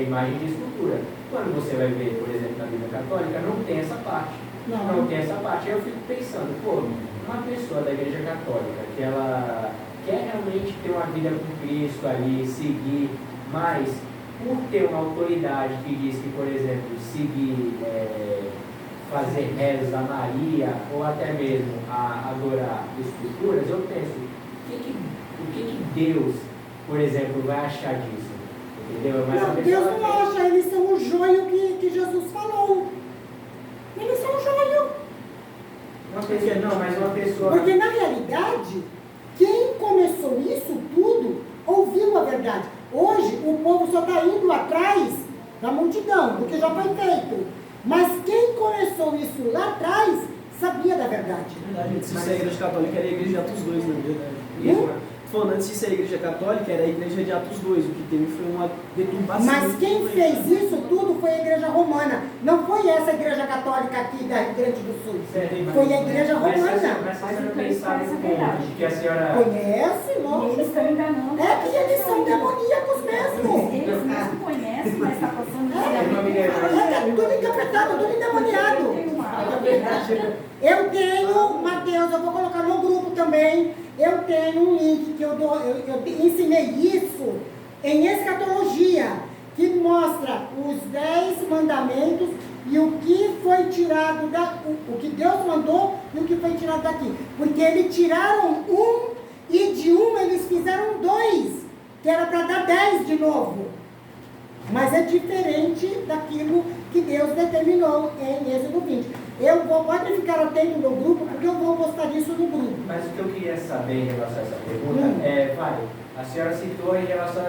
imagem de escultura. Quando você vai ver, por exemplo, na Bíblia Católica, não tem essa parte. Não tem essa parte. Aí eu fico pensando, pô, uma pessoa da Igreja Católica que ela quer realmente ter uma vida com Cristo ali, seguir, mas por ter uma autoridade que diz que, por exemplo, seguir, fazer rezos a Maria ou até mesmo a adorar esculturas, eu penso, o que Deus, por exemplo, vai achar disso? Entendeu? Mas não, Deus não acha, eles são o joio que Jesus falou. Eles são o joio. Não, mas uma pessoa... Porque na realidade, quem começou isso tudo ouviu a verdade. Hoje o povo só está indo atrás da multidão, do que já foi feito. Mas quem começou isso lá atrás sabia da verdade. Verdade, se isso é a Igreja Católica, era a Igreja de Atos 2, na verdade. Falando antes de ser a Igreja Católica, era a Igreja de Atos 2, o que teve foi uma deturpação. Mas quem fez isso tudo foi a Igreja Romana. Não foi essa Igreja Católica aqui da Rio Grande do Sul. Foi a Igreja Romana. Mas a senhora também sabe o ponto de que a senhora... Conhece, lógico. Eles estão enganando. É que eles são demoníacos mesmo. Eles mesmo conhecem, mas está passando É tudo encapetado, tudo endemoniado. Eu tenho, Mateus, eu vou colocar no grupo também. Eu tenho um link que eu ensinei isso em escatologia, que mostra os 10 mandamentos e o que foi tirado, o que Deus mandou e o que foi tirado daqui. Porque eles tiraram um e de um eles fizeram 2, que era para dar 10 de novo. Mas é diferente daquilo que Deus determinou em Êxodo 20. Pode ficar atento no grupo, porque eu vou postar isso no grupo. Mas o que eu queria saber em relação a essa pergunta a senhora citou em relação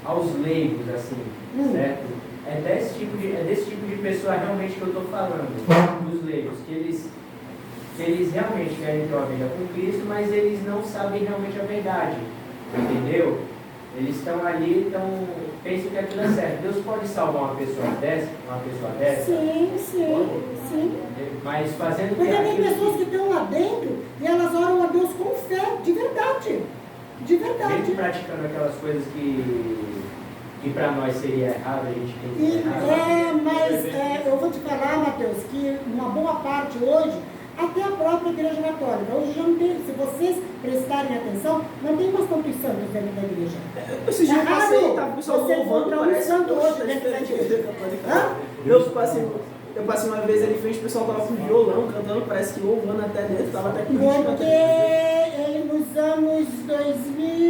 aos leigos, assim, certo? É desse tipo de pessoa realmente que eu estou falando, dos leigos, que eles realmente querem ter uma vida com Cristo, mas eles não sabem realmente a verdade, entendeu? Eles estão ali, pensam que aquilo é certo. Deus pode salvar uma pessoa dessa? Sim. Mas fazendo porque tem pessoas que estão lá dentro e elas oram a Deus com fé, de verdade. De verdade. Mesmo praticando aquelas coisas que para nós seria errado, a gente tem que errar. Mas eu vou te falar, Mateus, que uma boa parte hoje, até a própria Igreja Católica, hoje já não tem, se vocês prestarem atenção, não tem mais tantos santos dentro da igreja. Esse dia eu passei, tava o pessoal você louvando, encontrar um santo hoje dentro da igreja. Eu passei uma vez ali em frente, o pessoal tava com violão, cantando, parece que louvando até dentro, tava até com porque nos anos 2000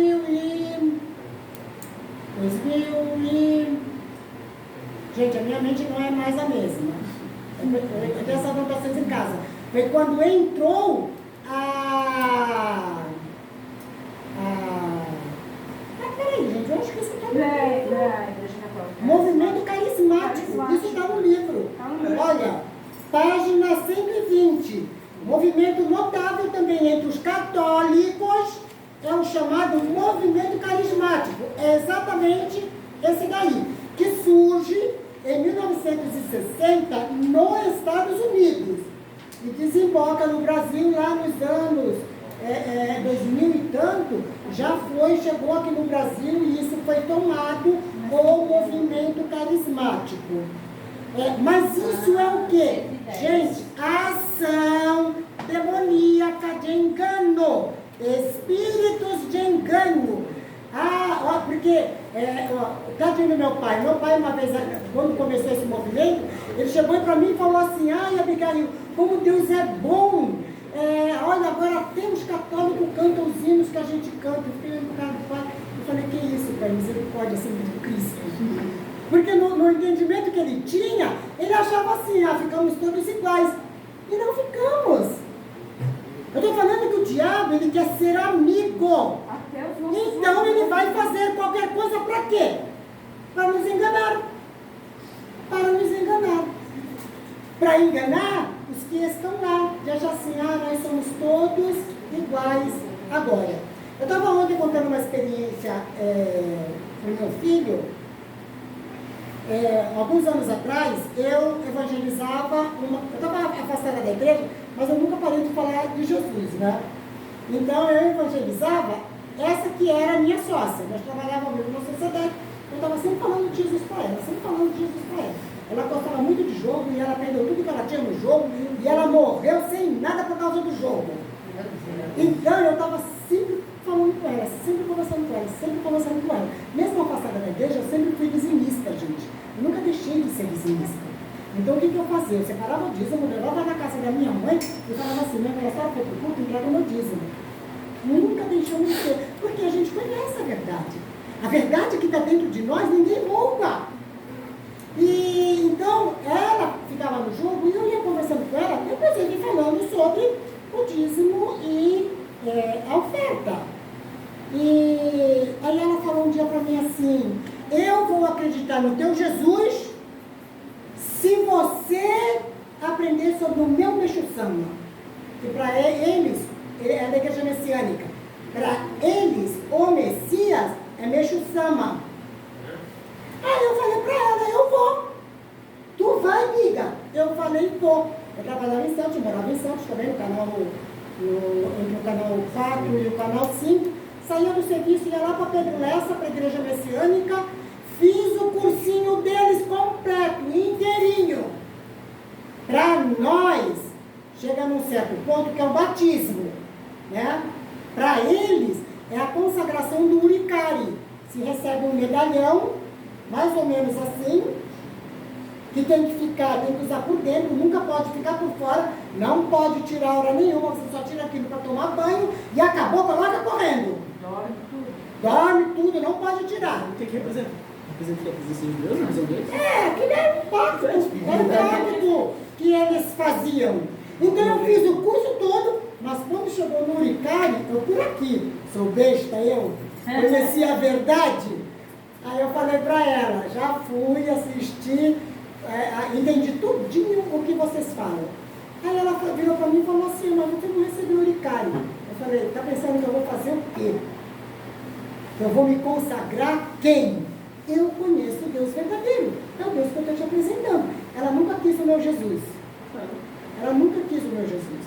Gente, a minha mente não é mais a mesma. Eu tenho essas anotações em casa. Foi quando entrou peraí, gente, eu acho que isso está no livro. Movimento carismático. Isso está no livro. Olha, página 120. Movimento notável também entre os católicos é o chamado movimento carismático. É exatamente esse daí, que surge em 1960 nos Estados Unidos e desemboca no Brasil lá nos anos 2000 e tanto, chegou aqui no Brasil e isso foi tomado o movimento carismático. Mas isso é o quê? Gente, ação demoníaca de engano, espíritos de engano. Porque, tadinho do meu pai, uma vez, quando começou esse movimento, ele chegou para mim e falou assim: ai, Abigail, como Deus é bom, olha, agora tem os católicos que cantam os hinos que a gente canta, eu falei, que isso, pai, misericórdia, assim, de Cristo. Porque no entendimento que ele tinha, ele achava assim, ficamos todos iguais, e não ficamos. Eu estou falando que o diabo, ele quer ser amigo. Então ele vai fazer qualquer coisa para quê? Para nos enganar. para enganar os que estão lá. Já assim, nós somos todos iguais agora. Eu estava ontem contando uma experiência para o meu filho. Alguns anos atrás, eu evangelizava, eu estava afastada da igreja, mas eu nunca parei de falar de Jesus, né? Então eu evangelizava essa que era a minha sócia. Nós trabalhávamos na sociedade, eu estava sempre falando de Jesus para ela, sempre falando de Jesus para ela. Ela gostava muito de jogo e ela perdeu tudo que ela tinha no jogo e ela morreu sem nada por causa do jogo. Então eu estava sempre falando com ela, sempre conversando com ela, sempre conversando com ela. Mesmo afastada da igreja, eu sempre fui dizimista, gente. Eu nunca deixei de ser dizimista. Então o que eu fazia? Eu separava o dízimo, levava na casa da minha mãe e falava assim, minha mãe, a senhora foi pro culto, entrega o meu dízimo. Nunca deixamos de ser, porque a gente conhece a verdade. A verdade que está dentro de nós, ninguém rouba. E então ela ficava no jogo e eu ia conversando com ela, inclusive falando sobre o dízimo e a oferta. E aí ela falou um dia para mim assim, eu vou acreditar no teu Jesus se você aprender sobre o meu Meixo-sama. Que para eles, é da igreja messiânica, para eles o Messias é Meixo-sama. Aí eu falei para ela, eu vou. Tu vai, amiga. Eu falei, vou. Eu trabalhava em Santos, morava em Santos também, no canal, entre o canal 4 e o canal 5. Saía do serviço, ia lá para Pedro Lessa, para a igreja messiânica. Fiz o cursinho deles completo, inteirinho. Para nós, chega num certo ponto que é o batismo. Né? Para eles, é a consagração do uricari. Se recebe um medalhão, mais ou menos assim, que tem que usar por dentro, nunca pode ficar por fora, não pode tirar hora nenhuma, você só tira aquilo para tomar banho e acabou, coloca correndo. Dorme tudo, não pode tirar. O que representa? Representa a presença de Deus, a visão deles? Aquilo era um pacto que eles faziam. Então eu fiz o curso todo, mas quando chegou no uricário, eu por aqui, sou besta, eu conheci a verdade. Aí eu falei para ela, já fui assistir, entendi tudinho o que vocês falam. Aí ela virou para mim e falou assim, mas você não recebeu o uricário. Eu falei, tá pensando que eu vou fazer o quê? Eu vou me consagrar quem? Eu conheço o Deus verdadeiro. É o Deus que eu estou te apresentando. Ela nunca quis o meu Jesus. Ela nunca quis o meu Jesus.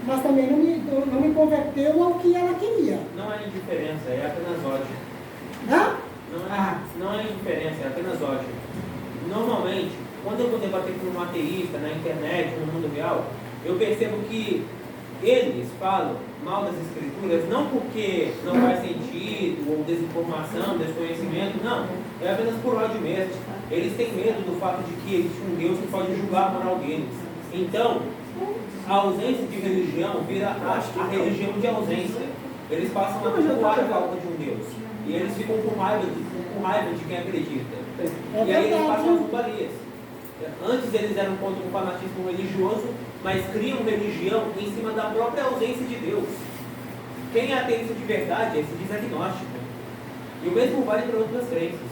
Mas também não me converteu ao que ela queria. Não é indiferença, é apenas ódio. Hã? Não é indiferença, é apenas ódio. Normalmente, quando eu vou debater com um ateísta na internet, no mundo real, eu percebo que eles falam mal das escrituras não porque não faz sentido, ou desinformação, desconhecimento, não. É apenas por ódio mesmo. Eles têm medo do fato de que existe um Deus que pode julgar a moral deles. Então, a ausência de religião vira a religião de ausência. Eles passam a cultuar a falta de um Deus. E eles ficam com raiva de quem acredita. E aí eles passam as zombarias. Antes eles eram contra o fanatismo religioso, mas criam religião em cima da própria ausência de Deus. Quem é ateísta de verdade é esse desagnóstico. E o mesmo vale para outras crenças.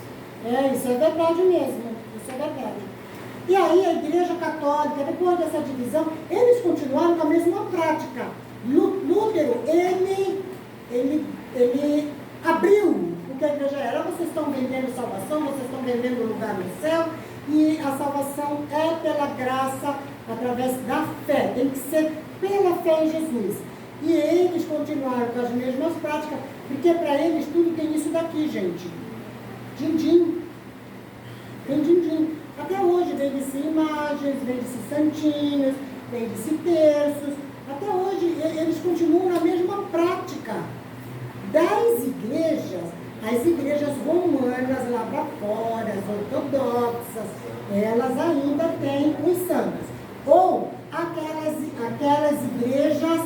Isso é verdade mesmo. Isso é verdade. E aí a Igreja Católica, depois dessa divisão, eles continuaram com a mesma prática. Lutero, ele abriu o que a igreja era. Vocês estão vendendo salvação, vocês estão vendendo lugar no céu, e a salvação é pela graça, através da fé. Tem que ser pela fé em Jesus. E eles continuaram com as mesmas práticas, porque para eles tudo tem isso daqui, gente. Din-din. Tem din-din. Até hoje vende-se imagens, vende-se santinhos, vende-se terços. Até hoje eles continuam na mesma prática. Das igrejas, as igrejas romanas lá para fora, as ortodoxas, elas ainda têm os santos. Ou aquelas igrejas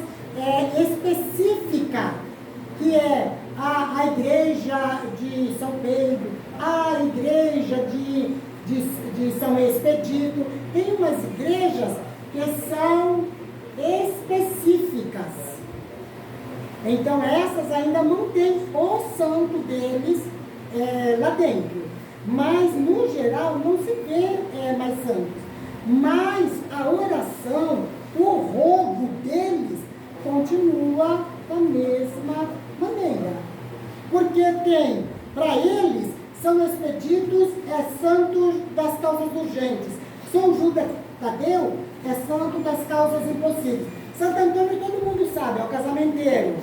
específicas, que é a igreja de São Pedro, a igreja de São Expedito. Tem umas igrejas que são específicas. Então essas ainda mantêm o santo deles lá dentro. Mas no geral não se vê mais santos. Mas a oração, o rogo deles continua da mesma maneira. Porque tem, para eles, são expedidos santos das causas urgentes. São Judas Tadeu é santo das causas impossíveis. Santo Antônio todo mundo sabe, é o casamenteiro,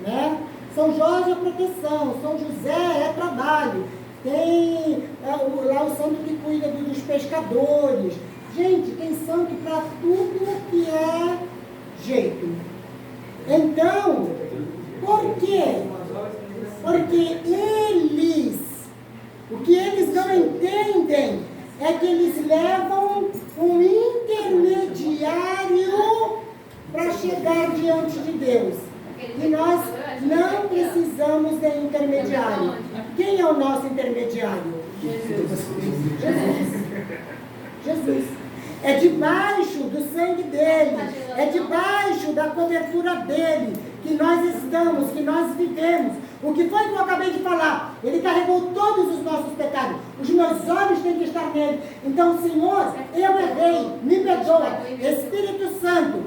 né? São Jorge é proteção, São José é trabalho. Tem lá o santo que cuida dos pescadores. Gente, tem santo para tudo que é jeito. Então, por quê? Porque eles, o que eles não entendem é que eles levam um intermediário para chegar diante de Deus. E nós não precisamos de intermediário. Quem é o nosso intermediário? Jesus. É debaixo do sangue dele, é debaixo da cobertura dele que nós estamos, que nós vivemos. O que foi que eu acabei de falar? Ele carregou todos os nossos pecados. Os meus olhos têm que estar nele. Então, Senhor, eu errei, me perdoa. Espírito Santo.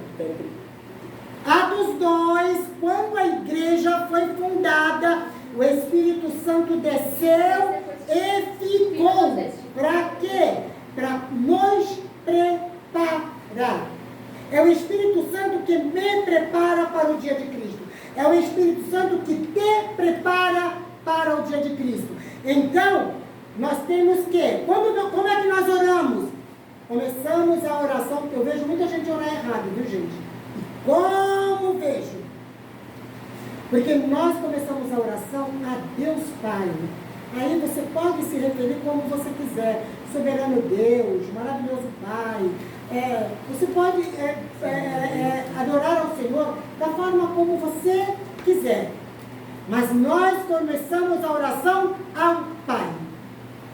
Atos 2, quando a igreja foi fundada, o Espírito Santo desceu e ficou. Para quê? Para nos preparar. É o Espírito Santo que me prepara para o dia de Cristo. É o Espírito Santo que te prepara para o dia de Cristo. Então, nós temos que... Como é que nós oramos? Começamos a oração, porque eu vejo muita gente orar errado, viu, gente? E como vejo? Porque nós começamos a oração a Deus Pai. Aí você pode se referir como você quiser. Soberano Deus, maravilhoso Pai. Você pode adorar ao Senhor da forma como você quiser. Mas nós começamos a oração ao Pai.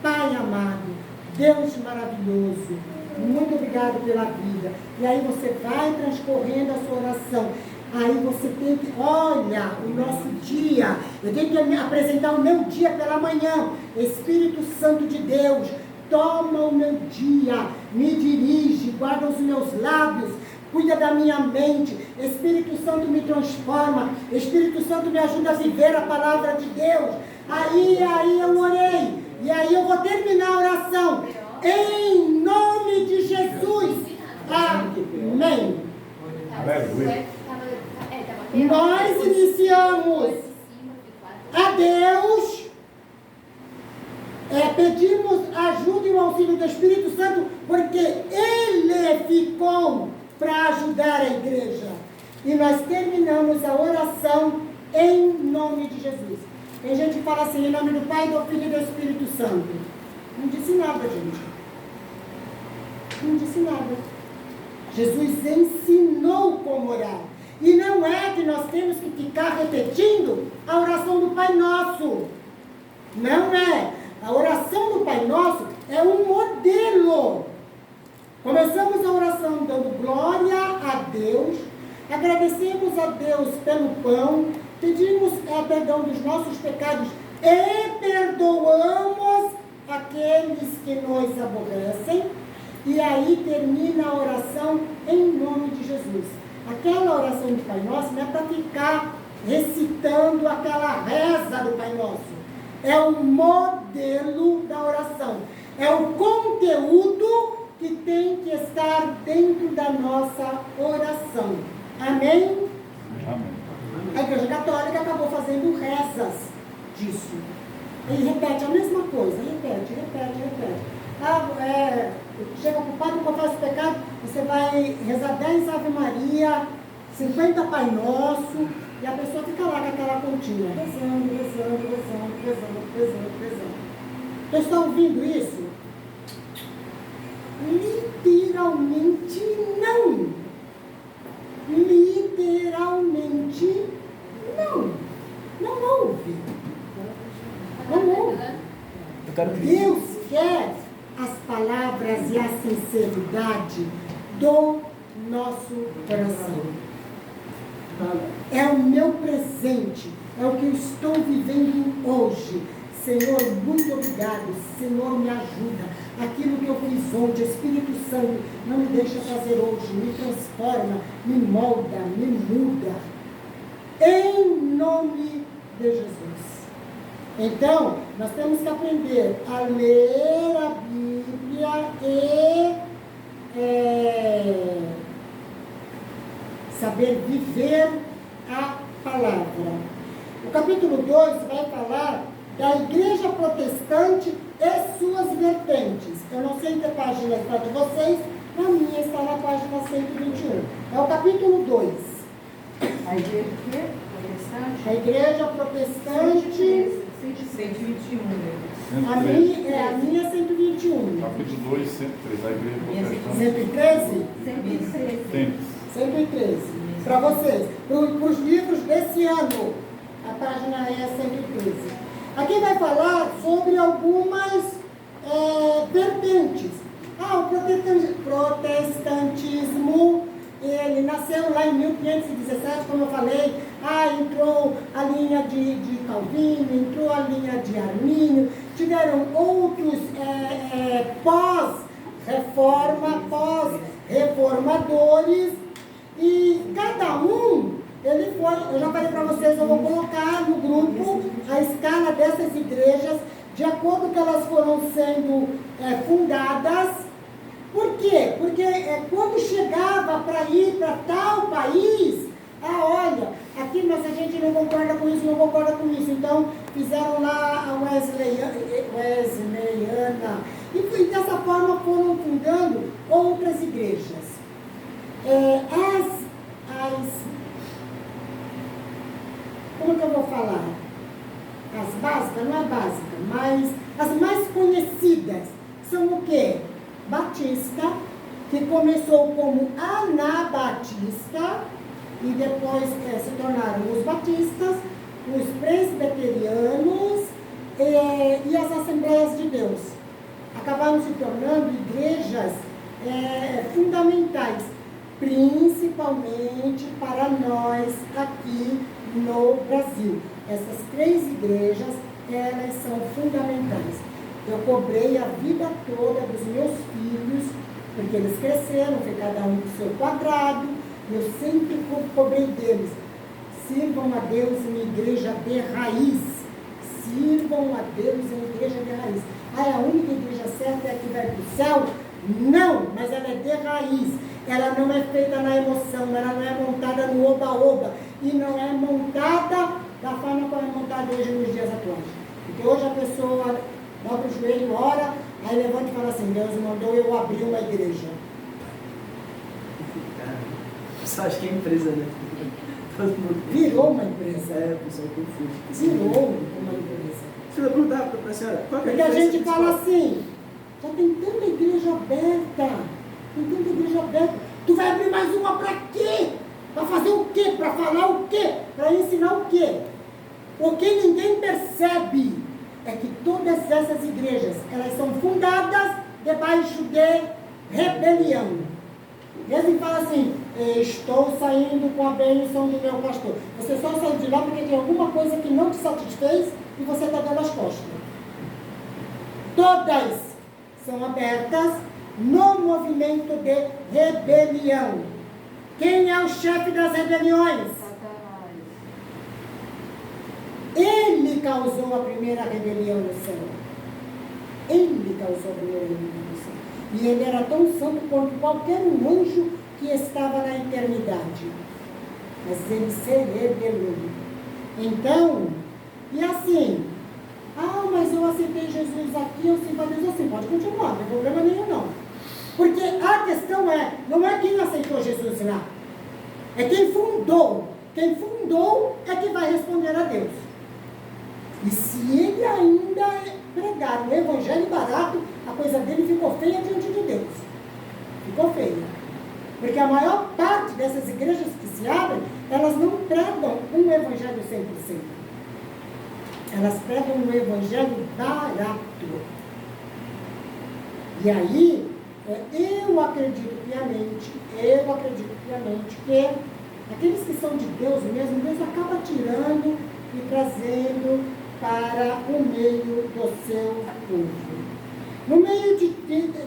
Pai amado, Deus maravilhoso, muito obrigado pela vida. E aí você vai transcorrendo a sua oração. Aí você tem que, olha, o nosso dia, eu tenho que apresentar o meu dia pela manhã. Espírito Santo de Deus, toma o meu dia, me dirige, guarda os meus lábios, cuida da minha mente. Espírito Santo me transforma, Espírito Santo me ajuda a viver a palavra de Deus. Aí eu orei, e aí eu vou terminar a oração, em nome de Jesus, amém. Nós iniciamos a Deus, pedimos ajuda e o auxílio do Espírito Santo, porque Ele ficou para ajudar a igreja. E nós terminamos a oração em nome de Jesus. Tem gente que fala assim, em nome do Pai, do Filho e do Espírito Santo. Não disse nada, gente. Não disse nada. Jesus ensinou como orar. E não é que nós temos que ficar repetindo a oração do Pai Nosso. Não é. A oração do Pai Nosso é um modelo. Começamos a oração dando glória a Deus, agradecemos a Deus pelo pão, pedimos perdão dos nossos pecados e perdoamos aqueles que nos aborrecem. E aí termina a oração em nome de Jesus. Aquela oração do Pai Nosso não é para ficar recitando aquela reza do Pai Nosso. É o modelo da oração. É o conteúdo que tem que estar dentro da nossa oração. Amém? Amém. A Igreja Católica acabou fazendo rezas disso. Ele repete a mesma coisa, repete. Chega para o padre, confessa o pecado, você vai rezar 10 Ave Maria, 50 Pai Nosso, e a pessoa fica lá com aquela continha, rezando. Vocês estão ouvindo isso? Literalmente não. Literalmente não. Não ouve. Não ouve. Deus quer as palavras e a sinceridade do nosso coração. É o meu presente, é o que eu estou vivendo hoje. Senhor, muito obrigado. Senhor, me ajuda. Aquilo que eu fiz ontem, Espírito Santo, não me deixa fazer hoje. Me transforma, me molda, me muda. Em nome de Jesus. Então, nós temos que aprender a ler a Bíblia e saber viver a palavra. O capítulo 2 vai falar da igreja protestante e suas vertentes. Eu não sei que página está de vocês, na minha está na página 121. É o capítulo 2. A igreja o quê? Protestante? A igreja protestante... 121. A minha é 121. Capítulo 2, 103, a igreja protestante. 113? 113. 113. Para vocês, para os livros desse ano, a página é 113. Aqui vai falar sobre algumas vertentes. O protestantismo, ele nasceu lá em 1517, como eu falei. Entrou a linha de Calvino, entrou a linha de Armínio, tiveram outros pós-reformadores, e cada um, ele foi, eu já falei para vocês, eu vou colocar no grupo a escala dessas igrejas, de acordo com que elas foram sendo fundadas. Por quê? Porque quando chegava para ir para tal país, olha, aqui mas a gente não concorda com isso, não concorda com isso. Então, fizeram lá a Wesleyana. E dessa forma foram fundando outras igrejas. Como que eu vou falar? As básicas, não é básica, mas as mais conhecidas são o quê? Batista, que começou como Anabatista, e depois se tornaram os batistas, os presbiterianos e as Assembleias de Deus. Acabaram se tornando igrejas fundamentais, principalmente para nós aqui no Brasil. Essas 3 igrejas, elas são fundamentais. Eu cobrei a vida toda dos meus filhos, porque eles cresceram, foi cada um do seu quadrado. Eu sempre cobrei deles. Sirvam a Deus em igreja de raiz. Sirvam a Deus em igreja de raiz. A única igreja certa é a que vai para o céu? Não, mas ela é de raiz. Ela não é feita na emoção, ela não é montada no oba-oba. E não é montada da forma como é montada hoje nos dias atuais. Porque hoje a pessoa dobra o joelho, ora, aí levanta e fala assim, Deus mandou eu abrir uma igreja. Só acho que é empresa, né? Todo mundo virou uma empresa. O pessoal confunde. Virou uma empresa. Deixa eu perguntar para a senhora, qual que é a porque a gente principal? fala assim, já tem tanta igreja aberta, tu vai abrir mais uma para quê? Para fazer o quê? Para falar o quê? Para ensinar o quê? O que ninguém percebe é que todas essas igrejas, elas são fundadas debaixo de rebelião. Mesmo fala assim, estou saindo com a bênção do meu pastor. Você só saiu de lá porque tem alguma coisa que não te satisfez e você está dando as costas. Todas são abertas no movimento de rebelião. Quem é o chefe das rebeliões? Ele causou a primeira rebelião no céu. Ele causou a primeira rebelião no céu. E ele era tão santo quanto qualquer um anjo que estava na eternidade. Mas ele se rebelou. Então, e assim, mas eu aceitei Jesus aqui, eu simpatizo assim, pode continuar, não tem problema nenhum não. Porque a questão não é quem aceitou Jesus lá, é quem fundou. Quem fundou é que vai responder a Deus. E se ele ainda pregar o evangelho barato, a coisa dele ficou feia diante de Deus. Ficou feia. Porque a maior parte dessas igrejas que se abrem, elas não pregam um evangelho 100%. Elas pregam um evangelho barato. E aí, eu acredito piamente que aqueles que são de Deus mesmo, Deus acaba tirando e trazendo para o meio do seu povo. No meio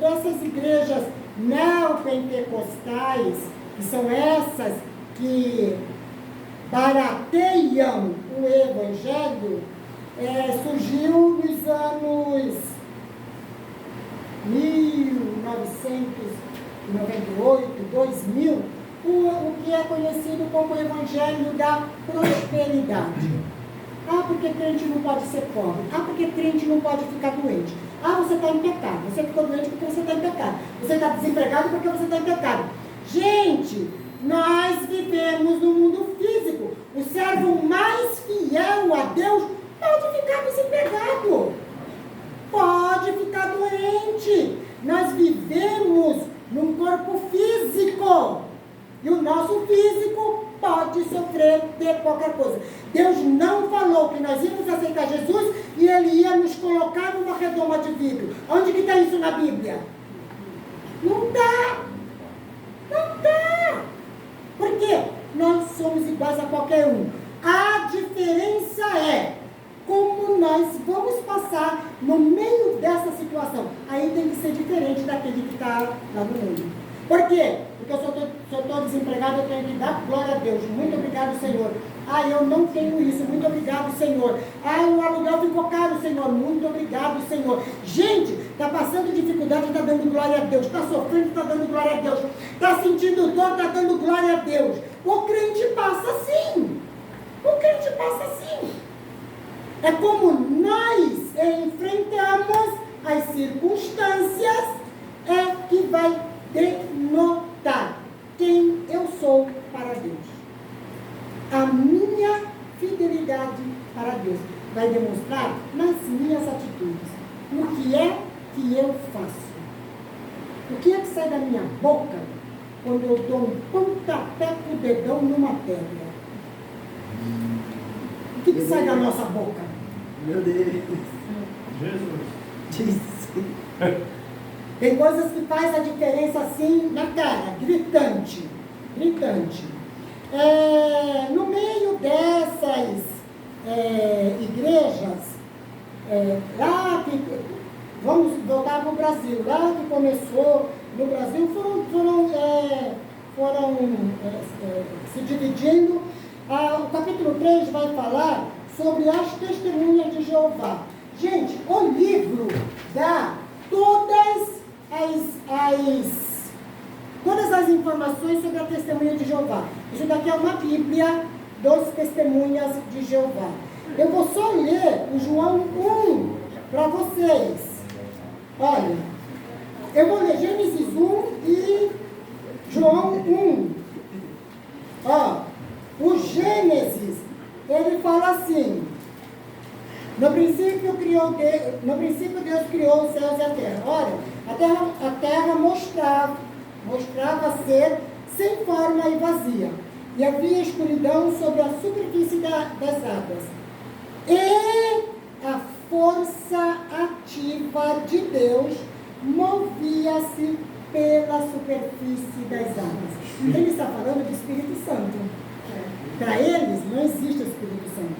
dessas igrejas neopentecostais, que são essas que barateiam o Evangelho, surgiu nos anos 1998, 2000, o que é conhecido como o Evangelho da prosperidade. Ah, porque crente não pode ser pobre. Ah, porque crente não pode ficar doente. Ah, você está em pecado. Você ficou doente porque você está em pecado. Você está desempregado porque você está em pecado. Gente, nós vivemos no mundo físico. O servo mais fiel a Deus pode ficar desempregado. Pode ficar doente. Nós vivemos num corpo físico. E o nosso físico pode sofrer de qualquer coisa. Deus não falou que nós íamos aceitar Jesus e Ele ia nos colocar numa redoma de vidro. Onde que está isso na Bíblia? Não está. Não está. Por quê? Nós somos iguais a qualquer um. A diferença é como nós vamos passar no meio dessa situação. Aí tem que ser diferente daquele que está lá no mundo. Por quê? Porque se eu estou desempregado, eu tenho que dar glória a Deus. Muito obrigado, Senhor. Ah, eu não tenho isso. Muito obrigado, Senhor. Ah, o aluguel ficou caro, Senhor. Muito obrigado, Senhor. Gente, está passando dificuldade, está dando glória a Deus. Está sofrendo, está dando glória a Deus. Está sentindo dor, está dando glória a Deus. O crente passa assim. O crente passa assim. É como nós enfrentamos as circunstâncias que vai denotar quem eu sou para Deus. A minha fidelidade para Deus vai demonstrar nas minhas atitudes. O que é que eu faço? O que é que sai da minha boca quando eu dou um pontapé com o dedão numa pedra? O que sai da nossa boca? Meu Deus. Jesus. Tem coisas que faz a diferença assim na cara, gritante, gritante. No meio dessas igrejas, lá que, vamos voltar para o Brasil, lá que começou no Brasil, foram se dividindo. O capítulo 3 vai falar sobre as testemunhas de Jeová. Gente, o livro dá todas as informações sobre a testemunha de Jeová. Isso daqui é uma Bíblia dos testemunhas de Jeová. Eu vou só ler o João 1 para vocês. Olha, eu vou ler Gênesis 1 e João 1. Ó, o Gênesis, ele fala assim: no princípio Deus criou os céus e a terra. Olha, a terra mostrava ser sem forma e vazia. E havia escuridão sobre a superfície das águas. E a força ativa de Deus movia-se pela superfície das águas. Ele está falando do Espírito Santo. Para eles não existe o Espírito Santo.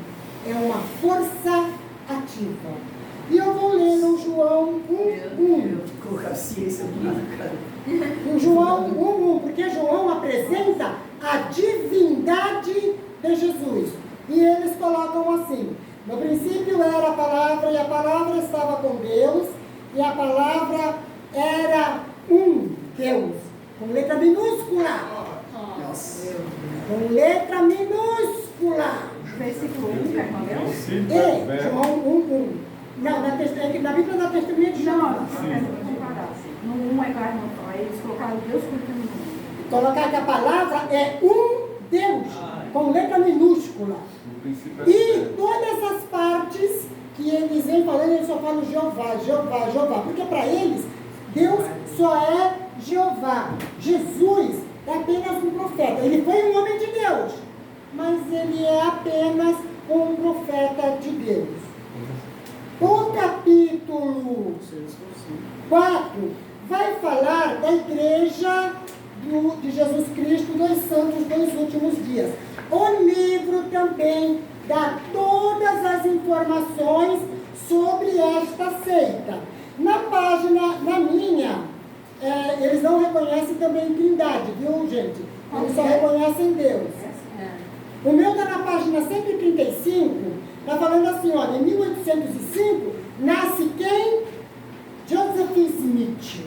É uma força ativa. E eu vou ler no João 1:1. Colocar a ciência do lado, cara. O João 1:1, porque João apresenta a divindade de Jesus. E eles colocam assim: no princípio era a palavra, e a palavra estava com Deus, e a palavra era Deus, com letra minúscula. Nossa. Com letra minúscula. Versículo 1, quer mandar? João 1:1. Não, na Bíblia da Testemunha de Jeová. Não, no 1 é carne, aí eles colocaram Deus porque no 1. Colocar que a palavra é Deus, com letra minúscula. E todas as partes que eles vêm falando, eles só falam Jeová, Jeová, Jeová. Porque para eles, Deus só é Jeová. Jesus é apenas um profeta. Ele foi um homem de Deus, mas ele é apenas um profeta de Deus. O capítulo 4 vai falar da igreja de Jesus Cristo dos santos dos últimos dias. O livro também dá todas as informações sobre esta seita. Na página, na minha, eles não reconhecem também Trindade, viu, gente? Eles só reconhecem Deus. O meu está na página 135, está falando assim, olha, em 1805, nasce quem? Joseph Smith.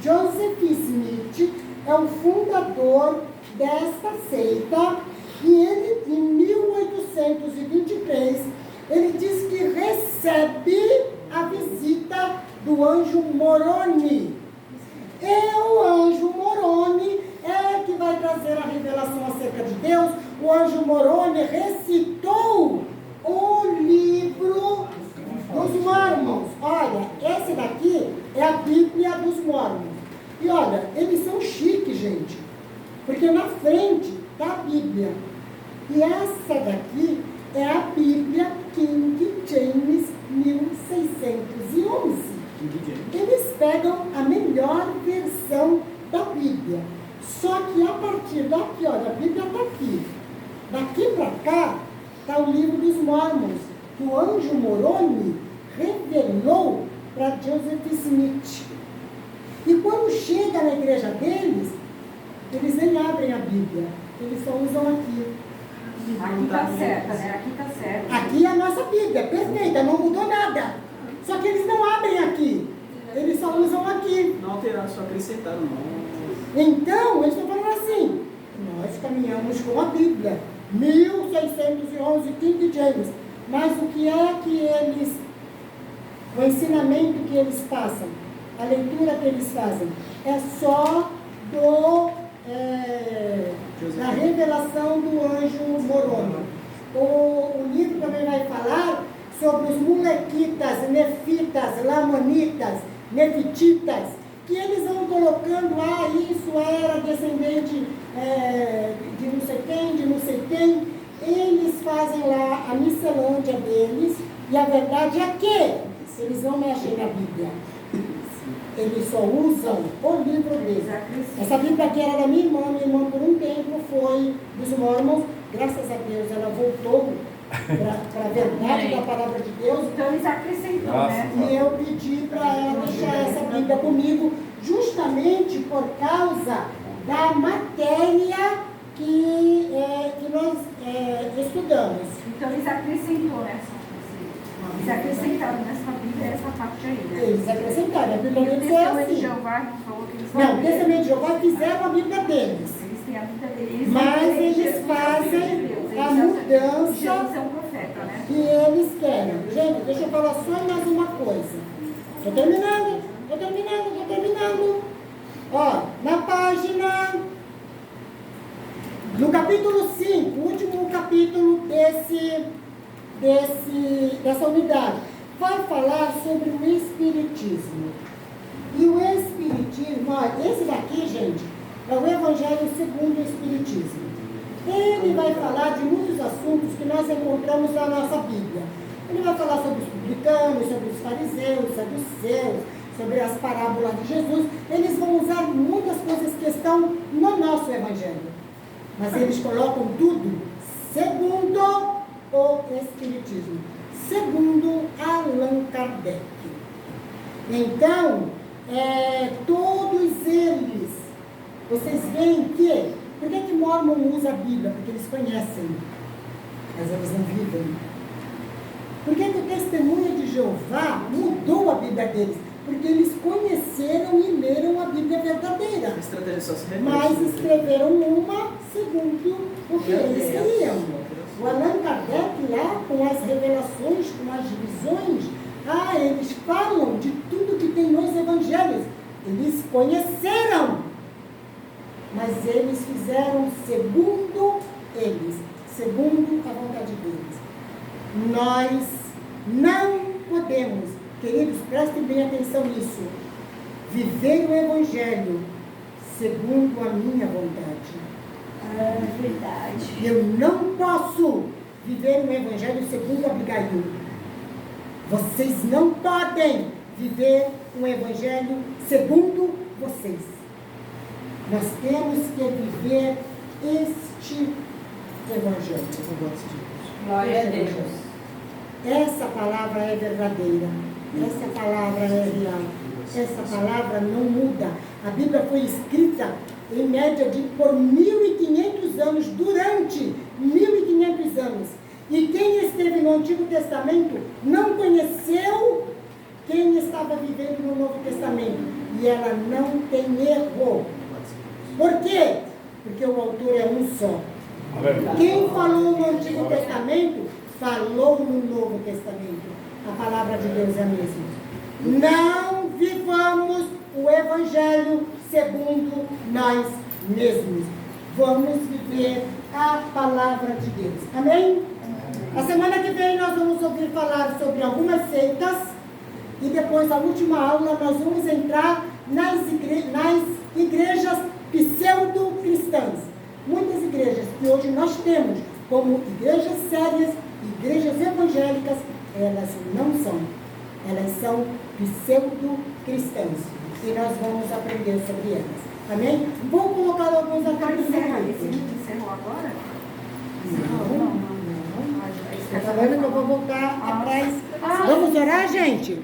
Joseph Smith é o fundador desta seita e ele, em 1823, ele diz que recebe a visita do anjo Moroni. E o anjo Moroni é que vai trazer a revelação acerca de Deus. O anjo Moroni recitou o livro dos Mormons. Olha, esse daqui é a Bíblia dos Mormons. E olha, eles são chiques, gente. Porque na frente está a Bíblia. E essa daqui é a Bíblia King James 1611. Eles pegam a melhor versão da Bíblia. Só que a partir daqui, olha, a Bíblia está aqui. Daqui para cá está o livro dos Mormons, que o anjo Moroni revelou para Joseph Smith. E quando chega na igreja deles, eles nem abrem a Bíblia, eles só usam aqui. Aqui está certa, né? Aqui está certo. Aqui é a nossa Bíblia, perfeita, não mudou nada. Só que eles não abrem aqui, eles só usam aqui. Não alteraram, só acrescentaram. Então, eles estão falando assim, nós caminhamos com a Bíblia, 1611, King James. Mas o que é que eles, o ensinamento que eles passam, a leitura que eles fazem, é só da revelação do anjo Moroni. O livro também vai falar sobre os molequitas, nefitas, lamanitas, nefititas, que eles vão colocando, isso era descendente de não sei quem, de não sei quem. Eles fazem lá a miscelândia deles, e a verdade é que eles não mexem na Bíblia. Eles só usam o livro deles. Essa Bíblia aqui era da minha irmã por um tempo foi dos Mormons, graças a Deus ela voltou para a verdade da palavra de Deus. Então eles acrescentam, né? E eu pedi para ela deixar essa Bíblia comigo, justamente por causa da matéria que nós estudamos. Então eles acrescentou nessa. Eles acrescentaram nessa Bíblia essa parte aí, né? Eles acrescentaram, a Bíblia deles é Testemunho de assim. Jeová não falou que eles Não, o Testemunho de Jeová fizeram a Bíblia deles. Eles têm a Bíblia deles. Mas eles fazem a mudança Jesus é um profeta, né? que eles querem. Gente, deixa eu falar só mais uma coisa. Estou terminando. Ó, na página, no capítulo 5, o último capítulo dessa unidade, vai falar sobre o Espiritismo. E o Espiritismo, ó, esse daqui, gente, é o Evangelho segundo o Espiritismo. Ele vai falar de muitos assuntos que nós encontramos na nossa Bíblia. Ele vai falar sobre os publicanos, sobre os fariseus, sobre os seus, sobre as parábolas de Jesus. Eles vão usar muitas coisas que estão no nosso Evangelho. Mas eles colocam tudo segundo o Espiritismo, segundo Allan Kardec. Então, todos eles, vocês veem que, por que Mormon usa a Bíblia? Porque eles conhecem, mas eles não vivem. Por que o Testemunho de Jeová mudou a Bíblia deles? Porque eles conheceram e leram a Bíblia verdadeira. A estratégia só se repete. Mas escreveram uma segundo o que eles queriam. O Allan Kardec lá, com as revelações, com as visões, eles falam de tudo que tem nos evangelhos. Eles conheceram, mas eles fizeram segundo eles, segundo a vontade deles. Nós não podemos, queridos, prestem bem atenção nisso, viver o evangelho segundo a minha vontade. Verdade. Eu não posso viver um evangelho segundo Abigail. Vocês não podem viver um evangelho segundo vocês. Nós temos que viver este evangelho. Eu gosto disso. Glória a Deus. Essa palavra é verdadeira. Essa palavra é real. Essa palavra não muda. A Bíblia foi escrita em média por 1.500 anos, durante 1.500 anos. E quem esteve no Antigo Testamento não conheceu quem estava vivendo no Novo Testamento. E ela não tem erro. Por quê? Porque o autor é um só. Quem falou no Antigo Testamento, falou no Novo Testamento. A palavra de Deus é a mesma. Não vivamos o Evangelho segundo nós mesmos. Vamos viver a palavra de Deus. Amém? A semana que vem nós vamos ouvir falar sobre algumas seitas. E depois, a última aula, nós vamos entrar nas igrejas pseudo-cristãs. Muitas igrejas que hoje nós temos como igrejas sérias, igrejas evangélicas, elas não são. Elas são pseudo-cristãs. E nós vamos aprender sobre elas. Amém? Vou colocar alguns atalhos. Encerrou agora? Não. Está falando que eu vou voltar atrás. Vamos orar, gente?